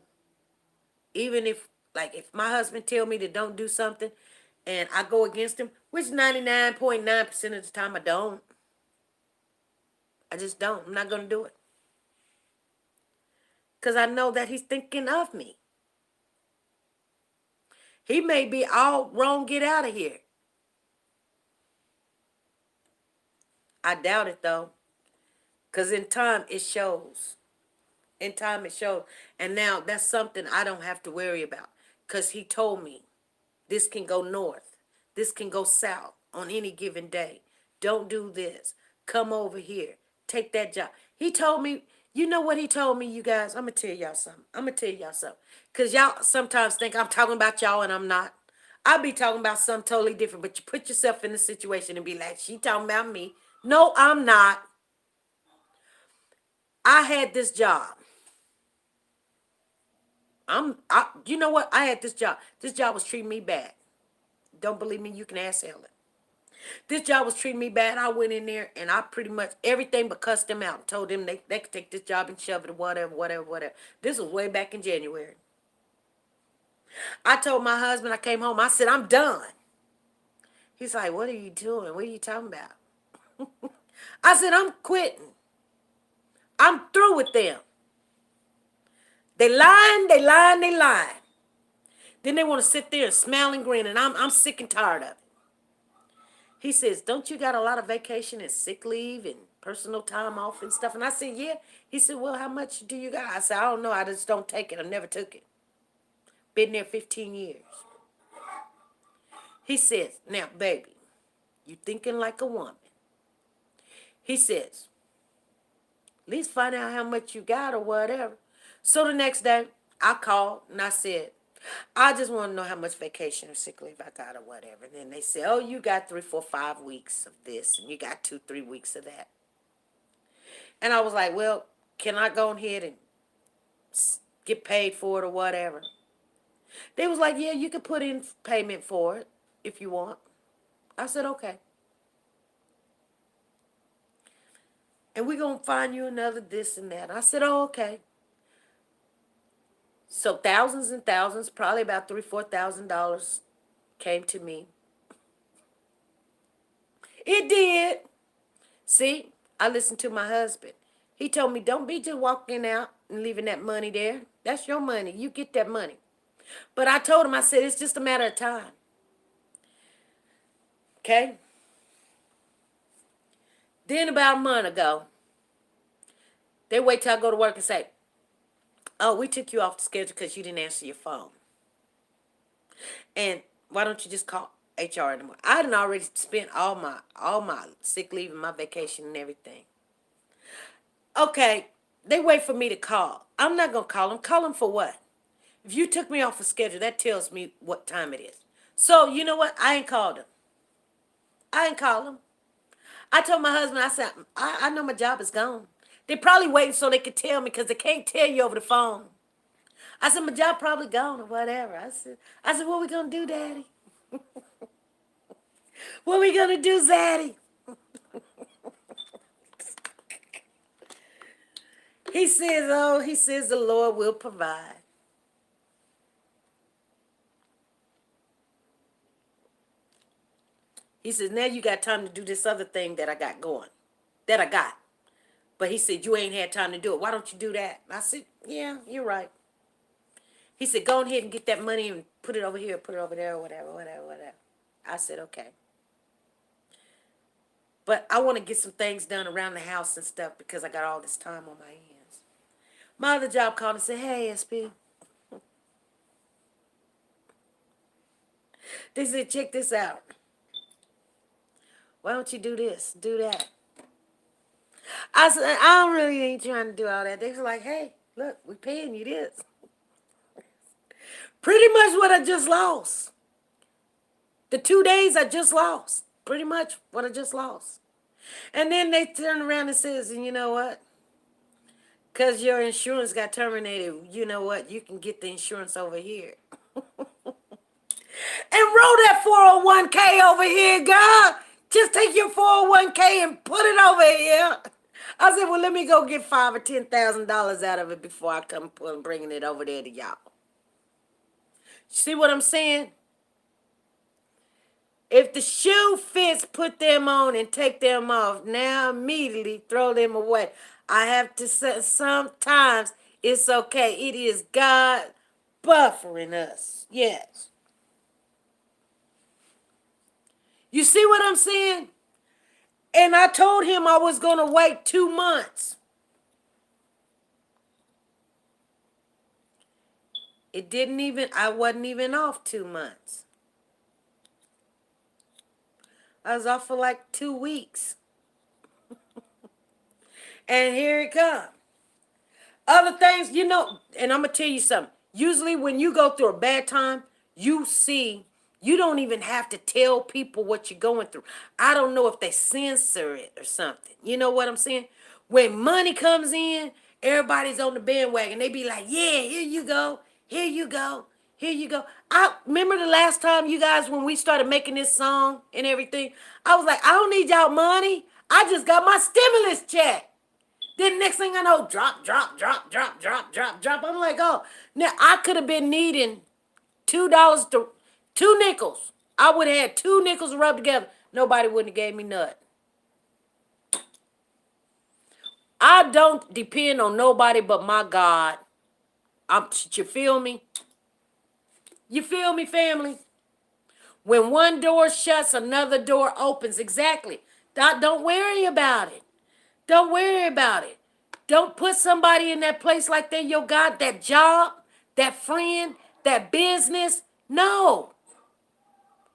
even if, like, if my husband tell me to don't do something and I go against him, which 99.9% of the time I don't. I just don't. I'm not going to do it. Because I know that he's thinking of me. He may be all wrong, get out of here. I doubt it though. Because in time it shows. In time it shows. And now that's something I don't have to worry about. Because he told me this can go north. This can go south on any given day. Don't do this. Come over here. Take that job. He told me, you know what he told me, you guys? I'm going to tell y'all something. I'm going to tell y'all something. Because y'all sometimes think I'm talking about y'all and I'm not. I'll be talking about something totally different. But you put yourself in the situation and be like, she talking about me. No, I'm not. I had this job. You know what? I had this job. This job was treating me bad. Don't believe me? You can ask Ellen. This job was treating me bad. I went in there and I pretty much everything but cussed them out and told them they could take this job and shove it, whatever, whatever, whatever. This was way back in January. I told my husband, I came home, I said, I'm done. He's like, what are you doing? What are you talking about? I said, I'm quitting. I'm through with them. They lying, they lying, they lying. Then they want to sit there and smile and grin, and I'm sick and tired of it. He says, don't you got a lot of vacation and sick leave and personal time off and stuff? And I said, yeah. He said, well, how much do you got? I said, I don't know. I just don't take it. I never took it. Been there 15 years. He says, now, baby, you thinking like a woman. He says, at least find out how much you got or whatever. So the next day, I called and I said, I just want to know how much vacation or sick leave I got or whatever. And then they said, oh, you got 3, 4, 5 weeks of this and you got 2, 3 weeks of that. And I was like, well, can I go ahead and get paid for it or whatever? They was like, yeah, you can put in payment for it if you want. I said, okay. And we're going to find you another this and that. I said, oh, okay. So thousands and thousands, probably about $3,000, $4,000 came to me. It did. See, I listened to my husband. He told me, don't be just walking out and leaving that money there. That's your money. You get that money. But I told him, I said, it's just a matter of time. Okay? Then about a month ago, they wait till I go to work and say, oh, we took you off the schedule because you didn't answer your phone. And why don't you just call HR in the morning? I had already spent all my sick leave and my vacation and everything. Okay, they wait for me to call. I'm not gonna call them. Call them for what? If you took me off a schedule, that tells me what time it is. So you know what? I ain't called him. I ain't called him. I told my husband, I said, I know my job is gone. They probably waiting so they could tell me because they can't tell you over the phone. I said, my job probably gone or whatever. I said, what we gonna do, Daddy? What we gonna do, Zaddy? He says the Lord will provide. He says, now you got time to do this other thing that I got going. That I got. But he said, you ain't had time to do it. Why don't you do that? I said, yeah, you're right. He said, go ahead and get that money and put it over here, put it over there, whatever, whatever, whatever. I said, okay. But I want to get some things done around the house and stuff because I got all this time on my hands. My other job called and said, hey, SP. They said, check this out. Why don't you do this, do that? I said, I don't really ain't trying to do all that. They was like, hey, look, we paying you this. Pretty much what I just lost. The 2 days I just lost. Pretty much what I just lost. And then they turn around and says, and you know what? Because your insurance got terminated, you know what? You can get the insurance over here. And roll that 401k over here, God. Just take your 401k and put it over here. I said, well, let me go get $5,000 or $10,000 out of it before I come bringing it over there to y'all. See what I'm saying? If the shoe fits, put them on and take them off. Now immediately throw them away. I have to say sometimes it's okay. It is God buffering us. Yes. You see what I'm saying? And I told him I was going to wait 2 months. I wasn't even off 2 months. I was off for like 2 weeks. And here it comes. Other things, and I'm going to tell you something. Usually when you go through a bad time, you don't even have to tell people what you're going through. I don't know if they censor it or something. You know what I'm saying? When money comes in, everybody's on the bandwagon. They be like, yeah, here you go. Here you go. Here you go. I remember the last time you guys, when we started making this song and everything, I was like, I don't need y'all money. I just got my stimulus check. Then next thing I know, drop, drop, drop, drop, drop, drop, drop. I'm like, oh, now I could have been needing $2 to 2 nickels. I would have had 2 nickels rubbed together. Nobody wouldn't have gave me nothing. I don't depend on nobody but my God. You feel me? You feel me, family? When one door shuts, another door opens. Exactly. Don't worry about it. Don't worry about it. Don't put somebody in that place like they're your God, that job, that friend, that business. No.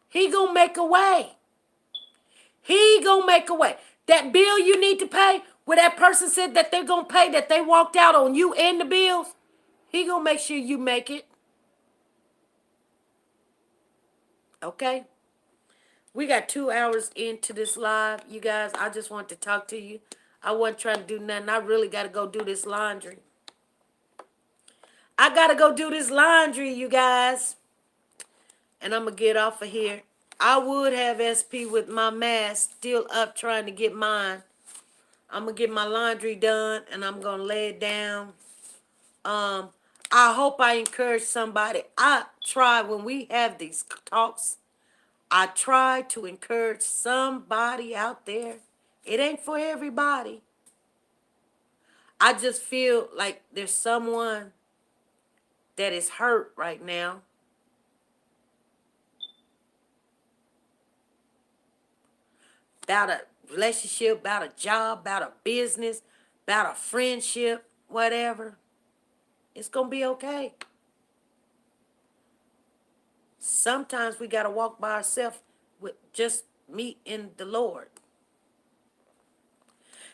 He gonna make a way. He gonna make a way. That bill you need to pay, where that person said that they're gonna pay, that they walked out on you and the bills, he gonna make sure you make it. Okay? We got 2 hours into this live, you guys. I just want to talk to you. I wasn't trying to do nothing. I really got to go do this laundry. I got to go do this laundry, you guys. And I'm going to get off of here. I would have SP with my mask still up trying to get mine. I'm going to get my laundry done and I'm going to lay it down. I hope I encourage somebody. I try when we have these talks. I try to encourage somebody out there. It ain't for everybody. I just feel like there's someone that is hurt right now. About a relationship, about a job, about a business, about a friendship, whatever. It's going to be okay. Sometimes we got to walk by ourselves with just me and the Lord.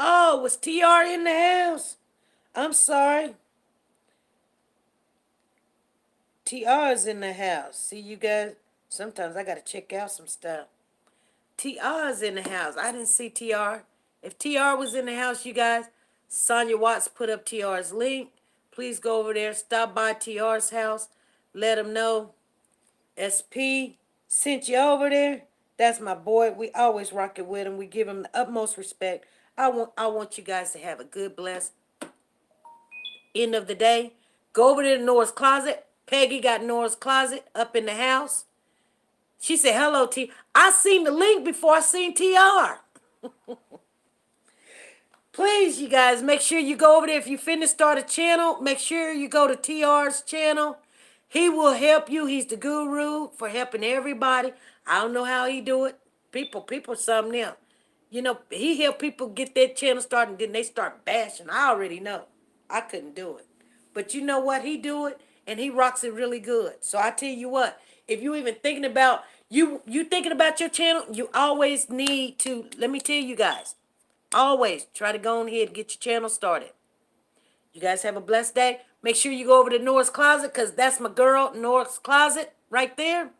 Oh, was TR in the house? I'm sorry. TR is in the house. See, you guys, sometimes I gotta check out some stuff. TR is in the house. I didn't see TR. If TR was in the house, you guys, Sonya Watts put up TR's link. Please go over there, stop by TR's house, let him know SP sent you over there. That's my boy. We always rock it with him. We give him the utmost respect. I want you guys to have a good, blessed end of the day. Go over there to Nora's closet. Peggy got Nora's closet up in the house. She said, hello, T. I seen the link before I seen TR. Please, you guys, make sure you go over there. If you finna start a channel, make sure you go to TR's channel. He will help you. He's the guru for helping everybody. I don't know how he do it. People, something else. You know, he help people get their channel started, and then they start bashing. I already know. I couldn't do it. But you know what? He do it, and he rocks it really good. So I tell you what, if you even thinking about, you thinking about your channel, you always need to, let me tell you guys, always try to go on ahead and get your channel started. You guys have a blessed day. Make sure you go over to Nora's Closet, because that's my girl, Nora's Closet, right there.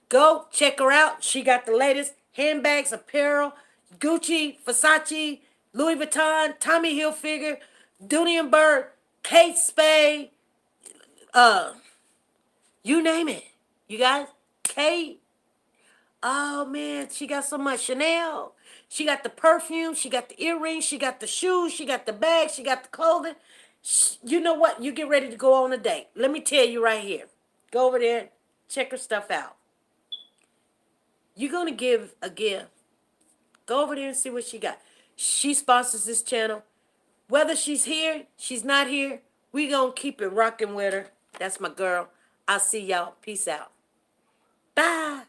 Go check her out. She got the latest handbags, apparel, Gucci, Versace, Louis Vuitton, Tommy Hilfiger, Dooney and Burke, Kate Spade, uh, you name it. You guys, Kate. Oh man, she got so much Chanel. She got the perfume. She got the earrings. She got the shoes. She got the bag. She got the clothing. You know what? You get ready to go on a date. Let me tell you right here. Go over there, check her stuff out. You're gonna give a gift. Go over there and see what she got. She sponsors this channel. Whether she's here, she's not here, we gonna keep it rocking with her. That's my girl. I'll see y'all. Peace out. Bye.